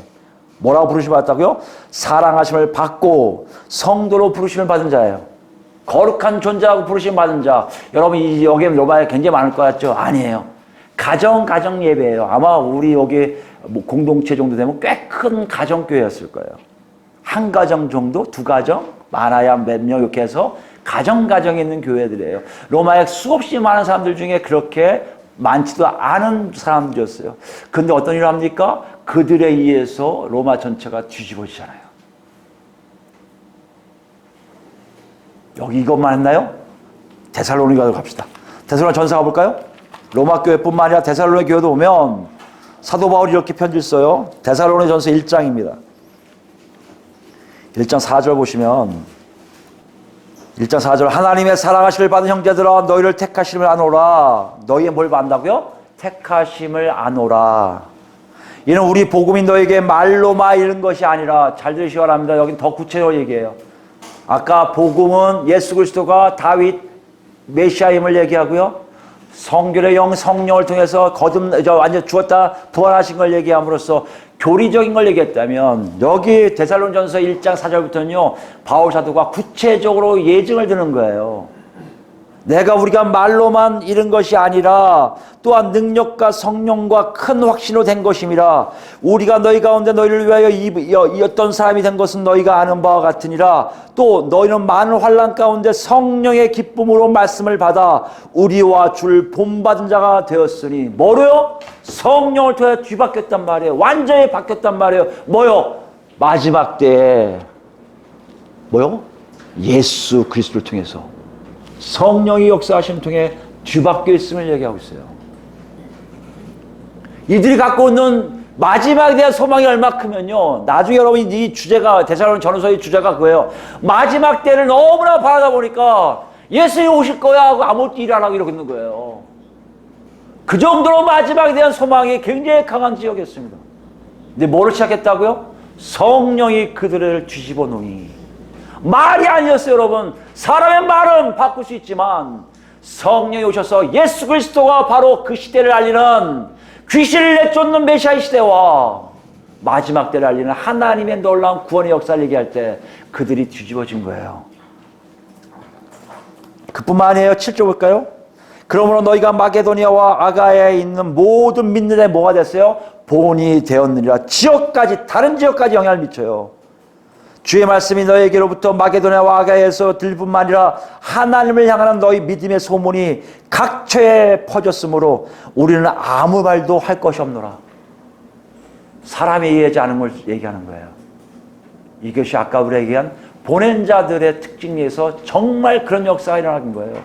뭐라고 부르심을 받았다고요? 사랑하심을 받고 성도로 부르심을 받은 자예요. 거룩한 존재라고 부르심을 받은 자. 여러분 여기 로마에 굉장히 많을 것 같죠? 아니에요. 가정 예배예요. 아마 우리 여기 뭐 공동체 정도 되면 꽤 큰 가정교회였을 거예요. 한 가정 정도, 두 가정, 많아야 몇 명 이렇게 해서 가정에 있는 교회들이에요. 로마에 수없이 많은 사람들 중에 그렇게 많지도 않은 사람들이었어요. 근데 어떤 일을 합니까? 그들에 의해서 로마 전체가 뒤집어지잖아요. 여기 이것만 했나요? 데살로니가로 갑시다. 데살로니가 전서 가볼까요? 로마 교회뿐만 아니라 데살로니가 교회도 오면 사도 바울이 이렇게 편지를 써요. 데살로니가 전서 1장입니다. 1장 4절 보시면 1장 4절 하나님의 사랑하심을 받은 형제들아 너희를 택하심을 아노라. 너희의 뭘 받는다고요? 택하심을 아노라. 이는 우리 복음이 너에게 말로만 이른 것이 아니라 잘 들으시기 바랍니다. 여긴 더 구체적으로 얘기해요. 아까 복음은 예수 그리스도가 다윗 메시아임을 얘기하고요. 성결의 영 성령을 통해서 완전 죽었다 부활하신 걸 얘기함으로써 교리적인 걸 얘기했다면 여기 데살로니가전서 1장 4절부터는요. 바울 사도가 구체적으로 예증을 드는 거예요. 우리가 말로만 이룬 것이 아니라 또한 능력과 성령과 큰 확신으로 된 것임이라. 우리가 너희 가운데 너희를 위하여 이 어떤 사람이 된 것은 너희가 아는 바와 같으니라. 또 너희는 많은 환난 가운데 성령의 기쁨으로 말씀을 받아 우리와 줄 본받은 자가 되었으니. 뭐로요? 성령을 통해 뒤바뀌었단 말이에요. 완전히 바뀌었단 말이에요. 뭐요? 마지막 때에 뭐요? 예수 그리스도를 통해서 성령이 역사하심을 통해 뒤바뀌어 있음을 얘기하고 있어요. 이들이 갖고 있는 마지막에 대한 소망이 얼마 크면요. 나중에 여러분 이 주제가 데살로니가 전서의 주제가 그거예요. 마지막 때를 너무나 바라다 보니까 예수님이 오실 거야 하고 아무것도 일 안 하고 이러고 있는 거예요. 그 정도로 마지막에 대한 소망이 굉장히 강한 지역이었습니다. 근데 뭐를 시작했다고요? 성령이 그들을 뒤집어 놓으니. 말이 아니었어요, 여러분. 사람의 말은 바꿀 수 있지만 성령이 오셔서 예수 그리스도가 바로 그 시대를 알리는 귀신을 내쫓는 메시아의 시대와 마지막 때를 알리는 하나님의 놀라운 구원의 역사를 얘기할 때 그들이 뒤집어진 거예요. 그뿐만 아니에요. 7절 볼까요? 그러므로 너희가 마게도니아와 아가야에 있는 모든 믿는 데 뭐가 됐어요? 본이 되었느니라. 다른 지역까지 영향을 미쳐요. 주의 말씀이 너에게로부터 마게도냐와 아가야에서 들릴 뿐만 아니라 하나님을 향하는 너희 믿음의 소문이 각처에 퍼졌으므로 우리는 아무 말도 할 것이 없노라. 사람이 이해하지 않은 걸 얘기하는 거예요. 이것이 아까 우리가 얘기한 보낸 자들의 특징에서 정말 그런 역사가 일어나는 거예요.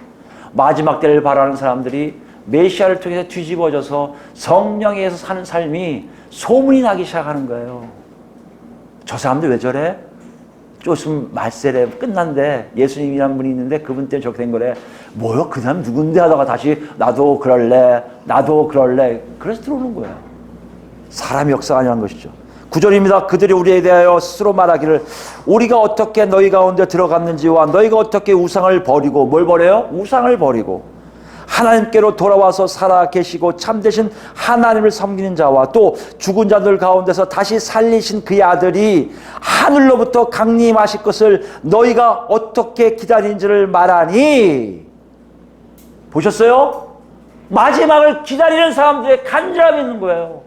마지막 때를 바라는 사람들이 메시아를 통해서 뒤집어져서 성령에 의해서 사는 삶이 소문이 나기 시작하는 거예요. 저 사람들 왜 저래? 좀 말세래 끝난데 예수님이란 분이 있는데 그분 때문에 저렇게 된 거래. 뭐요? 그 사람 누군데 하다가 다시 나도 그럴래 그래서 들어오는 거예요. 사람의 역사가 아니라는 것이죠. 9절입니다. 그들이 우리에 대하여 스스로 말하기를 우리가 어떻게 너희 가운데 들어갔는지와 너희가 어떻게 우상을 버리고 뭘 버려요? 우상을 버리고 하나님께로 돌아와서 살아 계시고 참되신 하나님을 섬기는 자와 또 죽은 자들 가운데서 다시 살리신 그의 아들이 하늘로부터 강림하실 것을 너희가 어떻게 기다리는지를 말하니. 보셨어요? 마지막을 기다리는 사람들의 간절함이 있는 거예요.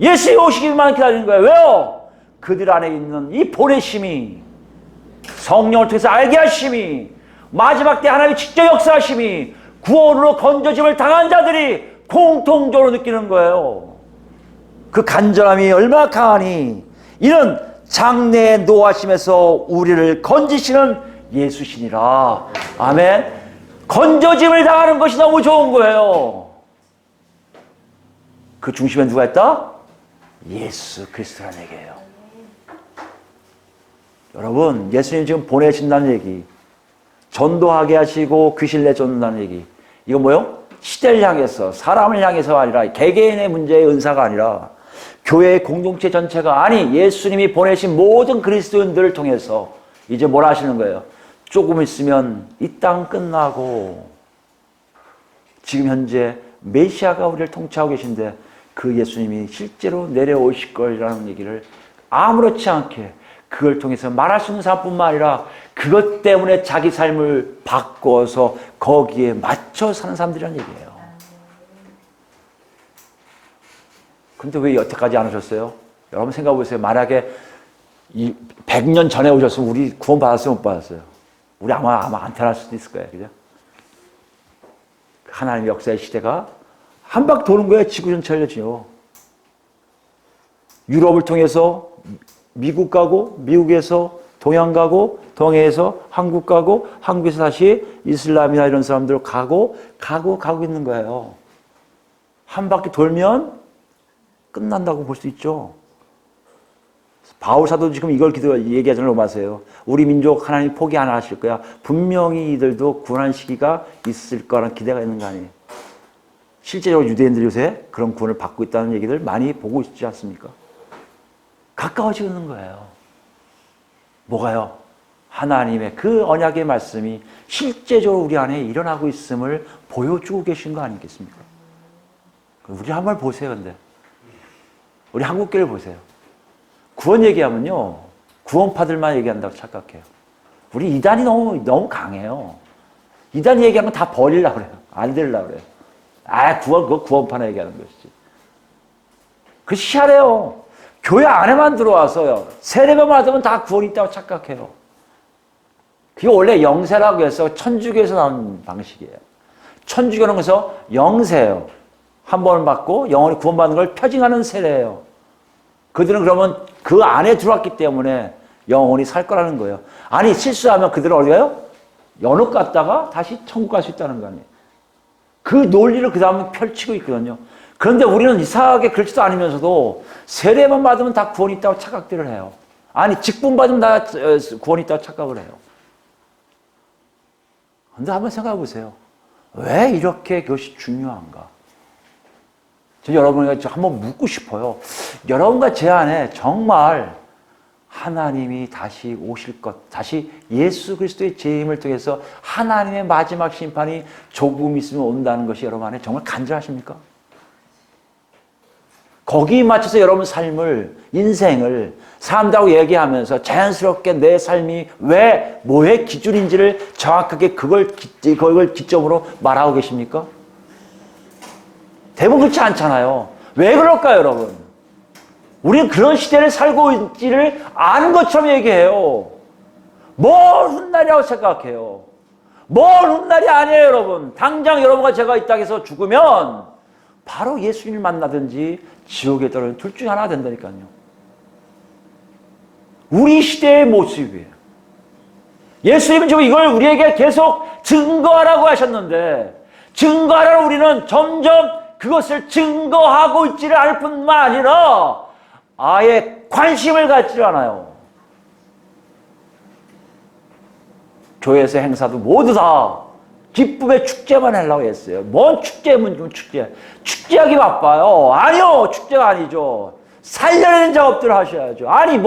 예수의 오시기만 기다리는 거예요. 왜요? 그들 안에 있는 이 보내심이, 성령을 통해서 알게 하심이, 마지막 때 하나님의 직접 역사하심이 구원으로 건져짐을 당한 자들이 공통적으로 느끼는 거예요. 그 간절함이 얼마나 강하니. 이는 장래의 노하심에서 우리를 건지시는 예수시니라. 아멘. 건져짐을 당하는 것이 너무 좋은 거예요. 그 중심에 누가 있다? 예수 그리스도라는 얘기예요. 여러분, 예수님 지금 보내신다는 얘기, 전도하게 하시고 귀신 내쫓는다는 얘기, 이거 뭐요? 시대를 향해서, 사람을 향해서가 아니라 개개인의 문제의 은사가 아니라 교회의 공동체 전체가, 아니 예수님이 보내신 모든 그리스도인들을 통해서 이제 뭘 하시는 거예요? 조금 있으면 이 땅 끝나고 지금 현재 메시아가 우리를 통치하고 계신데 그 예수님이 실제로 내려오실 거라는 얘기를 아무렇지 않게 그걸 통해서 말할 수 있는 사람뿐만 아니라 그것 때문에 자기 삶을 바꿔서 거기에 맞춰 사는 사람들이라는 얘기예요. 근데 왜 여태까지 안 오셨어요? 여러분 생각해 보세요. 만약에 100년 전에 오셨으면 우리 구원 받았어요, 못 받았어요? 우리 아마 안 태어날 수도 있을 거예요. 그죠? 하나님의 역사의 시대가 한 바퀴 도는 거예요. 지구 전체를 지요. 유럽을 통해서 미국 가고, 미국에서 동양 가고, 동해에서 한국 가고, 한국에서 다시 이슬람이나 이런 사람들 가고 있는 거예요. 한 바퀴 돌면 끝난다고 볼 수 있죠. 바울 사도 지금 이걸 얘기하잖아요. 로마서요. 우리 민족 하나님 포기 안 하실 거야. 분명히 이들도 구원한 시기가 있을 거라는 기대가 있는 거 아니에요. 실제로 유대인들이 요새 그런 구원을 받고 있다는 얘기들 많이 보고 있지 않습니까? 가까워지고 있는 거예요. 뭐가요? 하나님의 그 언약의 말씀이 실제적으로 우리 안에 일어나고 있음을 보여주고 계신 거 아니겠습니까? 우리 한번 보세요. 근데 우리 한국교회를 보세요. 구원 얘기하면요, 구원파들만 얘기한다고 착각해요. 우리 이단이 너무 강해요. 이단 얘기하면 다 버리려고 그래요. 안 들으려고 그래요. 그거 구원파나 얘기하는 것이지. 그 희한해요. 교회 안에만 들어와서요, 세례만 받으면 다 구원이 있다고 착각해요. 그게 원래 영세라고 해서 천주교에서 나온 방식이에요. 천주교는 그래서 영세예요. 한 번을 받고 영원히 구원받는 걸 표징하는 세례예요. 그들은 그러면 그 안에 들어왔기 때문에 영원히 살 거라는 거예요. 아니, 실수하면 그들은 어디 가요? 연옥 갔다가 다시 천국 갈 수 있다는 거 아니에요. 그 논리를 그 다음에 펼치고 있거든요. 그런데 우리는 이상하게 그렇지도 않으면서도 세례만 받으면 다 구원이 있다고 착각들을 해요. 아니, 직분 받으면 다 구원이 있다고 착각을 해요. 그런데 한번 생각해 보세요. 왜 이렇게 그것이 중요한가? 저 여러분에게 한번 묻고 싶어요. 여러분과 제 안에 정말 하나님이 다시 오실 것, 다시 예수 그리스도의 재림을 통해서 하나님의 마지막 심판이 조금 있으면 온다는 것이 여러분 안에 정말 간절하십니까? 거기에 맞춰서 여러분 삶을, 인생을 사람들하고 얘기하면서 자연스럽게 내 삶이 왜, 뭐의 기준인지를 정확하게 그걸 기점으로 말하고 계십니까? 대부분 그렇지 않잖아요. 왜 그럴까요, 여러분? 우리는 그런 시대를 살고 있지를 아는 것처럼 얘기해요. 뭔 훗날이라고 생각해요. 뭔 훗날이 아니에요, 여러분. 당장 여러분과 제가 이 땅에서 죽으면 바로 예수님을 만나든지 지옥에 떨어지는 둘 중에 하나가 된다니까요. 우리 시대의 모습이에요. 예수님은 지금 이걸 우리에게 계속 증거하라고 하셨는데, 증거하라고 우리는 점점 그것을 증거하고 있지를 않을 뿐만 아니라 아예 관심을 갖지 않아요. 교회에서 행사도 모두 다 기쁨의 축제만 하려고 했어요. 뭔 축제면 축제. 축제하기 바빠요. 아니요, 축제가 아니죠. 살려내는 작업들을 하셔야죠. 아니,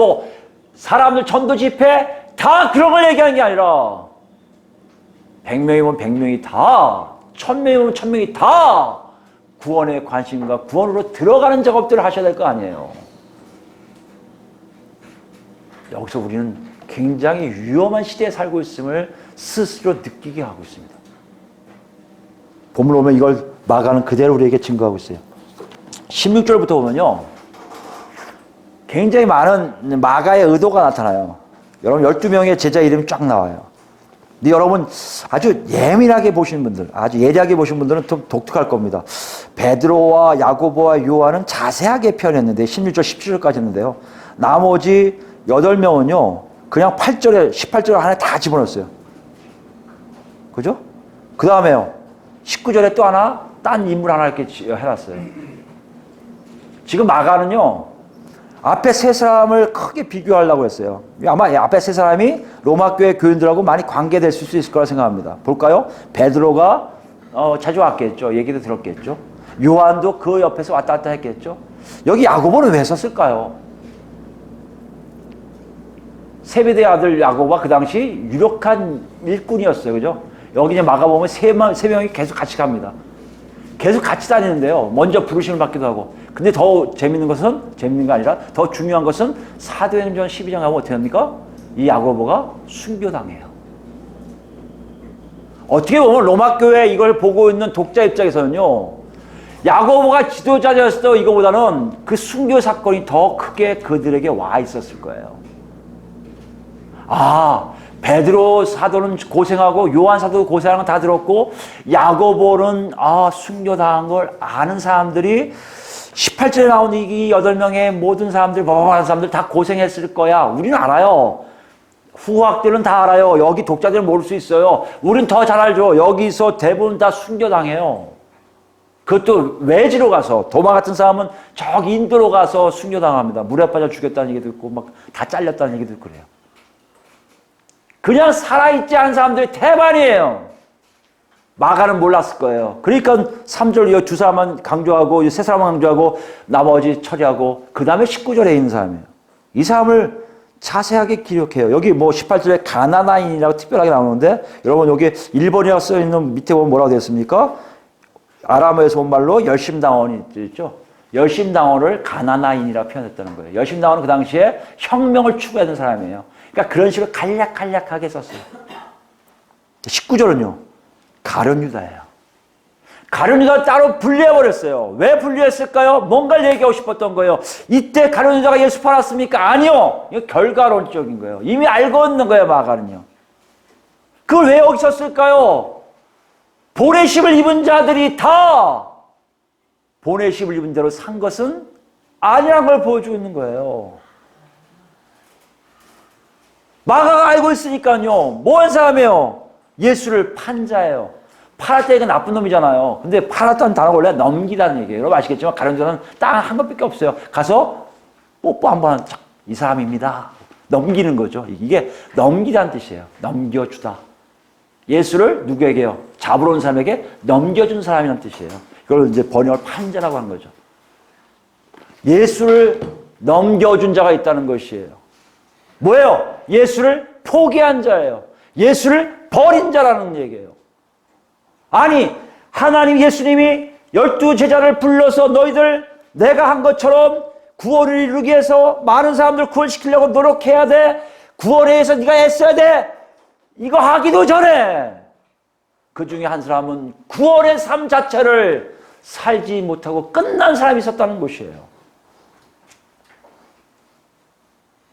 사람들 전도 집회 다 그런 걸 얘기하는 게 아니라 100명이면 100명이 다, 1000명이면 1000명이 다 구원의 관심과 구원으로 들어가는 작업들을 하셔야 될 거 아니에요. 여기서 우리는 굉장히 위험한 시대에 살고 있음을 스스로 느끼게 하고 있습니다. 본문 보면 이걸 마가는 그대로 우리에게 증거하고 있어요. 16절부터 보면요, 굉장히 많은 마가의 의도가 나타나요. 여러분 12명의 제자 이름이 쫙 나와요. 근데 여러분 아주 예민하게 보시는 분들, 아주 예리하게 보시는 분들은 좀 독특할 겁니다. 베드로와 야고보와 요한은 자세하게 표현했는데 16절, 17절까지 했는데요. 나머지 8명은요, 그냥 8절에, 18절에 하나 다 집어넣었어요. 그죠? 그 다음에요, 19절에 또 하나, 딴 인물 하나 이렇게 해놨어요. 지금 마가는요, 앞에 세 사람을 크게 비교하려고 했어요. 아마 앞에 세 사람이 로마 교회 교인들하고 많이 관계될 수 있을 거라 생각합니다. 볼까요? 베드로가 자주 왔겠죠. 얘기도 들었겠죠. 요한도 그 옆에서 왔다 갔다 했겠죠. 여기 야고보는 왜 썼을까요? 세베대의 아들 야고보가 그 당시 유력한 일꾼이었어요. 그죠? 여기 이제 마가 보면 세 명이 계속 같이 갑니다. 계속 같이 다니는데요. 먼저 부르심을 받기도 하고. 근데 더 재밌는 게 아니라 더 중요한 것은 사도행전 12장 가면 어떻게 합니까? 이 야고보가 순교당해요. 어떻게 보면 로마 교회 이걸 보고 있는 독자 입장에서는요, 야고보가 지도자였어 이거보다는 그 순교 사건이 더 크게 그들에게 와 있었을 거예요. 아, 베드로 사도는 고생하고 요한 사도 고생하는 거 다 들었고 야고보는 순교당한 걸 아는 사람들이 18절에 나온 이 8명의 모든 사람들, 하는 사람들 다 고생했을 거야. 우리는 알아요. 후학들은 다 알아요. 여기 독자들은 모를 수 있어요. 우린 더 잘 알죠. 여기서 대부분 다 순교당해요. 그것도 외지로 가서, 도마 같은 사람은 저기 인도로 가서 순교당합니다. 물에 빠져 죽였다는 얘기도 있고 막 다 잘렸다는 얘기도 있고 그래요. 그냥 살아있지 않은 사람들이 대반이에요. 마가는 몰랐을 거예요. 그러니까 3절 이 두 사람만 강조하고 세 사람만 강조하고 나머지 처리하고 그 다음에 19절에 있는 사람이에요. 이 사람을 자세하게 기록해요. 여기 뭐 18절에 가나나인이라고 특별하게 나오는데 여러분 여기 1번이라고 써있는 밑에 보면 뭐라고 되어 있습니까? 아람어에서 온 말로 열심당원이 있죠. 열심당원을 가나나인이라고 표현했다는 거예요. 열심당원은 그 당시에 혁명을 추구하던 사람이에요. 그러니까 그런 식으로 간략하게 썼어요. 19절은요. 가룟유다예요. 가룟유다를 따로 분리해버렸어요. 왜 분리했을까요? 뭔가를 얘기하고 싶었던 거예요. 이때 가룟유다가 예수 팔았습니까? 아니요. 이거 결과론적인 거예요. 이미 알고 있는 거예요, 마가는요. 그걸 왜 여기 썼을까요? 보내심을 입은 자들이 다 보내심을 입은 대로 산 것은 아니란 걸 보여주고 있는 거예요. 마가가 알고 있으니까요. 뭐 한 사람이에요? 예수를 판 자예요. 팔았다 이거 나쁜 놈이잖아요. 근데 팔았다는 단어가 원래 넘기다는 얘기예요. 여러분 아시겠지만 가룟유다는 딱 한 것밖에 없어요. 가서 뽀뽀 한번 이 사람입니다. 넘기는 거죠. 이게 넘기다는 뜻이에요. 넘겨주다. 예수를 누구에게요? 잡으러 온 사람에게 넘겨준 사람이라는 뜻이에요. 이걸 이제 번역을 판자라고 하는 거죠. 예수를 넘겨준 자가 있다는 것이에요. 뭐예요? 예수를 포기한 자예요. 예수를 버린 자라는 얘기예요. 아니, 하나님 예수님이 12 제자를 불러서 너희들 내가 한 것처럼 구원을 이루기 위해서 많은 사람들 구원시키려고 노력해야 돼. 구원에 의해서 네가 애써야 돼. 이거 하기도 전에 그 중에 한 사람은 구원의 삶 자체를 살지 못하고 끝난 사람이 있었다는 것이에요.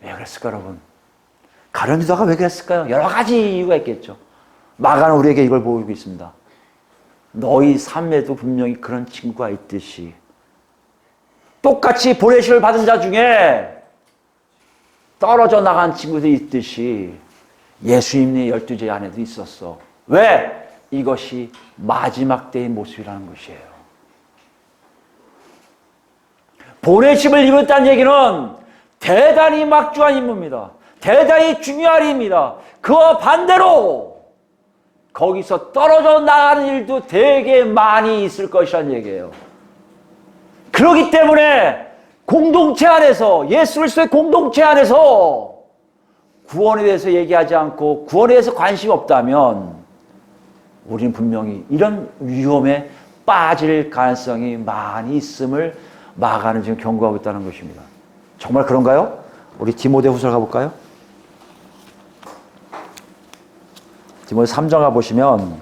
왜 그랬을까 여러분? 가룟유다가 왜 그랬을까요? 여러 가지 이유가 있겠죠. 마가는 우리에게 이걸 보여주고 있습니다. 너희 삶에도 분명히 그런 친구가 있듯이 똑같이 보내심을 받은 자 중에 떨어져 나간 친구들이 있듯이 예수님의 12제자 안에도 있었어. 왜? 이것이 마지막 때의 모습이라는 것이에요. 보내심을 입었다는 얘기는 대단히 막중한 임무입니다. 대단히 중요한 일입니다. 그와 반대로 거기서 떨어져 나가는 일도 되게 많이 있을 것이라는 얘기예요. 그렇기 때문에 공동체 안에서 예수 그리스도의 공동체 안에서 구원에 대해서 얘기하지 않고 구원에 대해서 관심이 없다면 우리는 분명히 이런 위험에 빠질 가능성이 많이 있음을 마가는 지금 경고하고 있다는 것입니다. 정말 그런가요? 우리 디모데후서 가볼까요? 디모데 3장 가보시면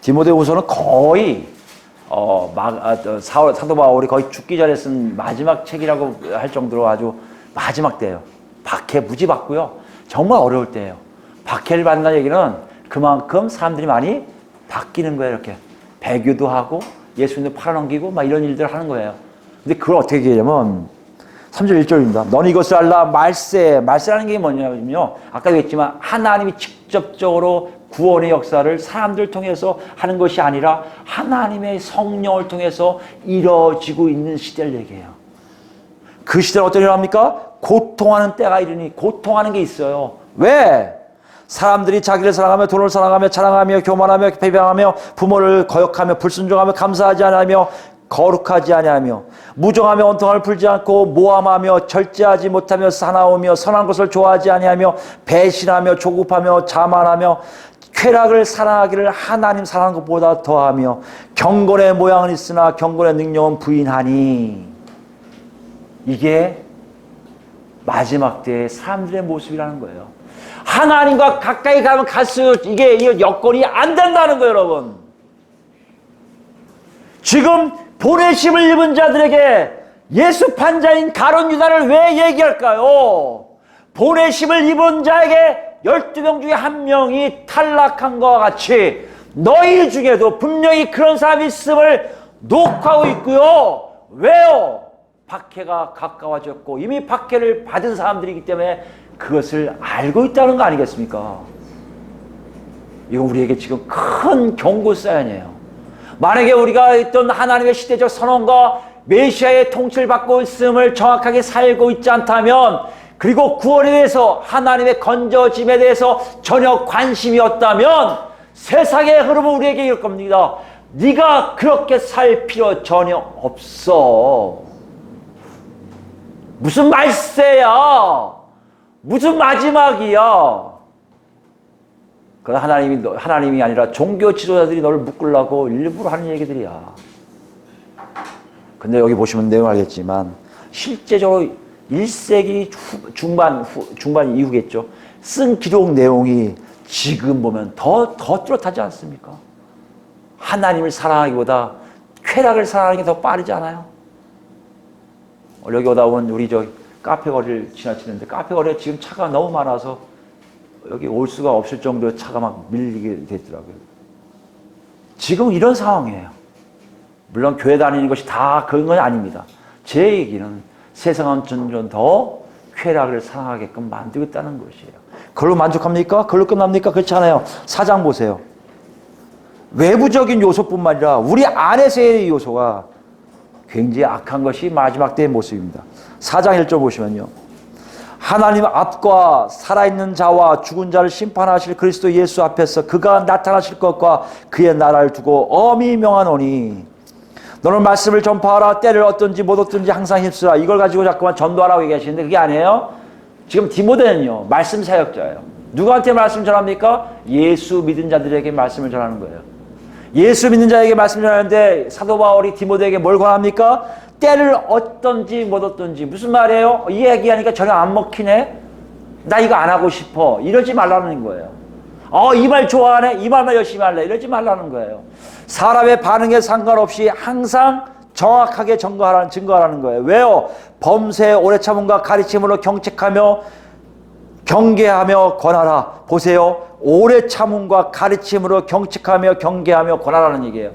디모데후서는 거의 사도 바울이 거의 죽기 전에 쓴 마지막 책이라고 할 정도로 아주 마지막 때예요. 박해 무지 받고요. 정말 어려울 때예요. 박해를 받는다는 얘기는 그만큼 사람들이 많이 바뀌는 거예요. 이렇게 배교도 하고 예수님도 팔아넘기고 막 이런 일들을 하는 거예요. 근데 그걸 어떻게 얘기하냐면 3절 1절입니다. 너는 이것을 알라. 말세라는 게 뭐냐면요. 아까도 했지만 하나님이 직접적으로 구원의 역사를 사람들 통해서 하는 것이 아니라 하나님의 성령을 통해서 이루어지고 있는 시대를 얘기해요. 그 시대는 어떤 일합니까? 고통하는 때가 이르니 고통하는 게 있어요. 왜? 사람들이 자기를 사랑하며 돈을 사랑하며 자랑하며 교만하며 배반하며 부모를 거역하며 불순종하며 감사하지 않으며 거룩하지 아니하며 무정하며 원통함을 풀지 않고 모함하며 절제하지 못하며 사나우며 선한 것을 좋아하지 아니하며 배신하며 조급하며 자만하며 쾌락을 사랑하기를 하나님 사랑하는 것보다 더하며 경건의 모양은 있으나 경건의 능력은 부인하니 이게 마지막 때의 사람들의 모습이라는 거예요. 하나님과 가까이 가면 갈수록 이게 여건이 안 된다는 거예요, 여러분. 지금 보내심을 입은 자들에게 예수 판자인 가룟 유다를 왜 얘기할까요? 보내심을 입은 자에게 12명 중에 한 명이 탈락한 것과 같이 너희 중에도 분명히 그런 사람이 있음을 녹화하고 있고요. 왜요? 박해가 가까워졌고 이미 박해를 받은 사람들이기 때문에 그것을 알고 있다는 거 아니겠습니까? 이건 우리에게 지금 큰 경고 사연이에요. 만약에 우리가 있던 하나님의 시대적 선언과 메시아의 통치를 받고 있음을 정확하게 살고 있지 않다면, 그리고 구원에 대해서 하나님의 건져짐에 대해서 전혀 관심이 없다면 세상의 흐름은 우리에게 이럴 겁니다. 네가 그렇게 살 필요 전혀 없어. 무슨 말세야? 무슨 마지막이야? 그건 하나님이 아니라 종교 지도자들이 너를 묶으려고 일부러 하는 얘기들이야. 근데 여기 보시면 내용 알겠지만 실제적으로 1세기 중반 이후겠죠. 쓴 기록 내용이 지금 보면 더 뚜렷하지 않습니까? 하나님을 사랑하기보다 쾌락을 사랑하는 게 더 빠르지 않아요? 여기 오다 보면 우리 카페 거리를 지나치는데 카페 거리에 지금 차가 너무 많아서 여기 올 수가 없을 정도의 차가 막 밀리게 됐더라고요. 지금 이런 상황이에요. 물론 교회 다니는 것이 다 그런 건 아닙니다. 제 얘기는 세상은 점점 더 쾌락을 사랑하게끔 만들겠다는 것이에요. 그걸로 만족합니까? 그걸로 끝납니까? 그렇지 않아요. 4장 보세요. 외부적인 요소뿐만 아니라 우리 안에서의 요소가 굉장히 악한 것이 마지막 때의 모습입니다. 4장 1절 보시면요. 하나님 앞과 살아있는 자와 죽은 자를 심판하실 그리스도 예수 앞에서 그가 나타나실 것과 그의 나라를 두고 엄히 명하노니 너는 말씀을 전파하라. 때를 얻든지 못 얻든지 항상 힘쓰라. 이걸 가지고 자꾸만 전도하라고 얘기하시는데 그게 아니에요. 지금 디모데는요, 말씀 사역자예요. 누구한테 말씀 전합니까? 예수 믿은 자들에게 말씀을 전하는 거예요. 예수 믿는 자에게 말씀을 전하는데 사도 바울이 디모데에게 뭘 권합니까? 때를 얻든지 못 얻든지. 무슨 말이에요? 이 얘기하니까 전혀 안 먹히네? 나 이거 안 하고 싶어. 이러지 말라는 거예요. 이 말 좋아하네? 이 말만 열심히 할래? 이러지 말라는 거예요. 사람의 반응에 상관없이 항상 정확하게 증거하라는 거예요. 왜요? 범죄의 오래 참음과 가르침으로 경책하며 경계하며 권하라. 보세요. 오래 참음과 가르침으로 경책하며 경계하며 권하라는 얘기예요.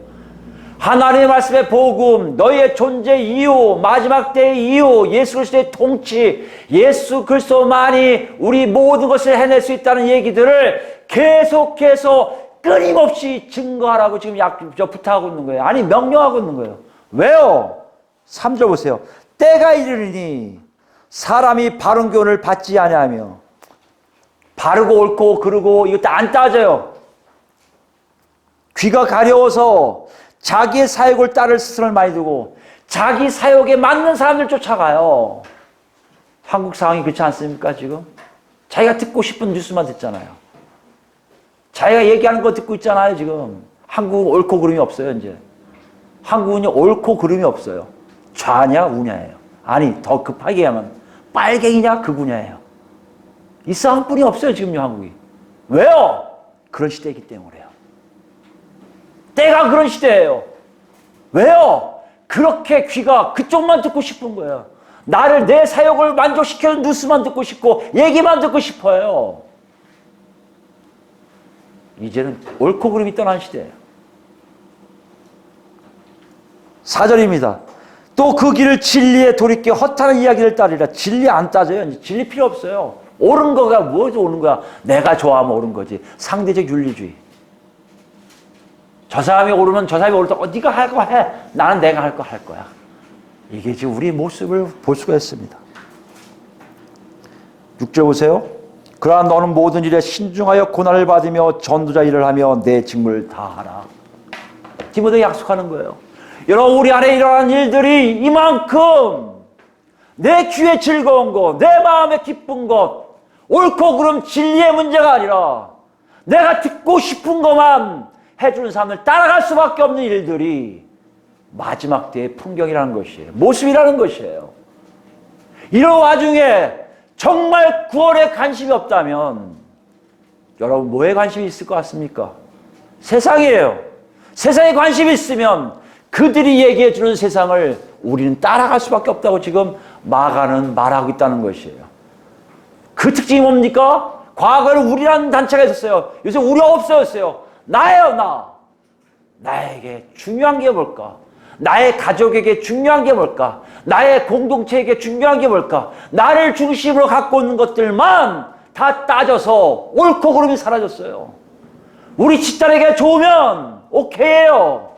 하나님의 말씀의 복음, 너희의 존재 이유, 마지막 때의 이유, 예수 그리스도의 통치, 예수 그리스도만이 우리 모든 것을 해낼 수 있다는 얘기들을 계속해서 끊임없이 증거하라고 지금 부탁하고 있는 거예요. 아니, 명령하고 있는 거예요. 왜요? 3절 보세요. 때가 이르리니 사람이 바른 교훈을 받지 아니하며. 바르고 옳고 그르고 이것도 안 따져요. 귀가 가려워서 자기의 사욕을 따를 스승을 많이 두고 자기 사욕에 맞는 사람들 쫓아가요. 한국 상황이 그렇지 않습니까 지금? 자기가 듣고 싶은 뉴스만 듣잖아요. 자기가 얘기하는 거 듣고 있잖아요 지금. 한국은 옳고 그름이 없어요 이제. 한국은 옳고 그름이 없어요. 좌냐 우냐예요. 아니 더 급하게 하면 빨갱이냐 극우냐예요. 이 싸움뿐이 없어요 지금요 한국이. 왜요? 그런 시대이기 때문에요. 때가 그런 시대예요. 왜요? 그렇게 귀가 그쪽만 듣고 싶은 거예요. 나를 내 사욕을 만족시켜서 뉴스만 듣고 싶고 얘기만 듣고 싶어요. 이제는 옳고 그름이 떠난 시대예요. 4절입니다. 또 그 길을 진리에 돌이켜 허탄한 이야기를 따르리라. 진리 안 따져요. 진리 필요 없어요. 옳은 거가 뭐죠 옳은 거야. 내가 좋아하면 옳은 거지. 상대적 윤리주의. 저 사람이 옳으면 저 사람이 옳다. 네가 할 거 해. 나는 내가 할 거 할 거야. 이게 지금 우리 모습을 볼 수가 있습니다. 6절 보세요. 그러나 너는 모든 일에 신중하여 고난을 받으며 전도자 일을 하며 내 직무를 다하라. 디모데 약속하는 거예요. 여러분 우리 안에 일어난 일들이 이만큼 내 귀에 즐거운 것, 내 마음에 기쁜 것, 옳고 그름 진리의 문제가 아니라 내가 듣고 싶은 것만 해주는 사람을 따라갈 수밖에 없는 일들이 마지막 때의 풍경이라는 것이에요. 모습이라는 것이에요. 이런 와중에 정말 구원에 관심이 없다면 여러분 뭐에 관심이 있을 것 같습니까? 세상이에요. 세상에 관심이 있으면 그 그들이 얘기해 주는 세상을 우리는 따라갈 수밖에 없다고 지금 마가는 말하고 있다는 것이에요. 그 특징이 뭡니까? 과거에는 우리라는 단체가 있었어요. 요새 우리가 없어졌어요. 나예요, 나. 나에게 중요한 게 뭘까? 나의 가족에게 중요한 게 뭘까? 나의 공동체에게 중요한 게 뭘까? 나를 중심으로 갖고 있는 것들만 다 따져서 옳고 그름이 사라졌어요. 우리 집단에게 좋으면 오케이예요.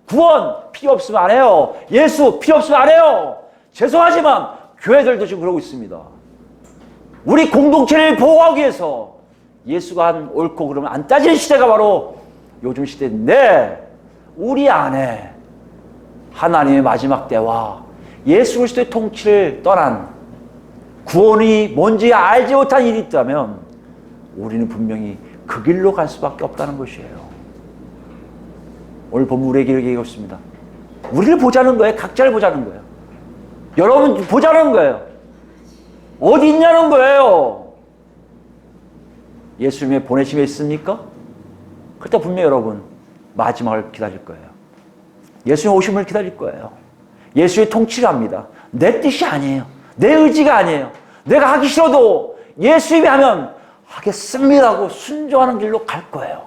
구원 필요 없으면 안 해요. 예수 필요 없으면 안 해요. 죄송하지만 교회들도 지금 그러고 있습니다. 우리 공동체를 보호하기 위해서 예수가 한 옳고 그름을 안 따지는 시대가 바로 요즘 시대인데, 우리 안에 하나님의 마지막 때와 예수 그리스도의 통치를 떠난 구원이 뭔지 알지 못한 일이 있다면 우리는 분명히 그 길로 갈 수밖에 없다는 것이에요. 오늘 본문 우리에게 이렇게 얘기했습니다. 우리를 보자는 거예요. 각자를 보자는 거예요. 여러분 보자는 거예요. 어디 있냐는 거예요. 예수님의 보내심에 있습니까? 그때 분명히 여러분 마지막을 기다릴 거예요. 예수님 오심을 기다릴 거예요. 예수의 통치를 합니다. 내 뜻이 아니에요. 내 의지가 아니에요. 내가 하기 싫어도 예수님이 하면 하겠습니다 하고 순종하는 길로 갈 거예요.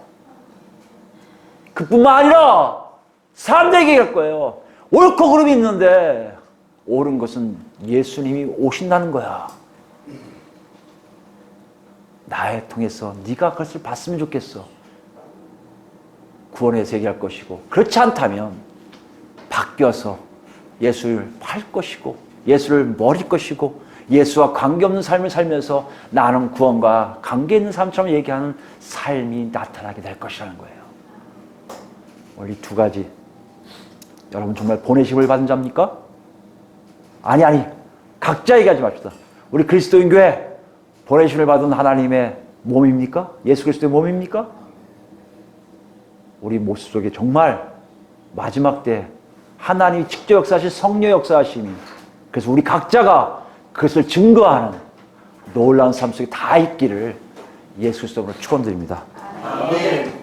그뿐만 아니라 사람들에게 얘기할 거예요. 옳고 그름이 있는데 옳은 것은 예수님이 오신다는 거야. 나에 통해서 네가 그것을 봤으면 좋겠어. 구원에서 얘기할 것이고, 그렇지 않다면 바뀌어서 예수를 팔 것이고 예수를 버릴 것이고 예수와 관계없는 삶을 살면서 나는 구원과 관계 있는 사람처럼 얘기하는 삶이 나타나게 될 것이라는 거예요. 오늘 이 두 가지, 여러분 정말 보내심을 받은 자입니까? 아니 각자 얘기하지 맙시다. 우리 그리스도인 교회 보내심을 받은 하나님의 몸입니까? 예수 그리스도의 몸입니까? 우리 모습 속에 정말 마지막 때 하나님이 직접 역사하신 성령 역사하심이, 그래서 우리 각자가 그것을 증거하는 놀라운 삶 속에 다 있기를 예수 그리스도로 축원드립니다.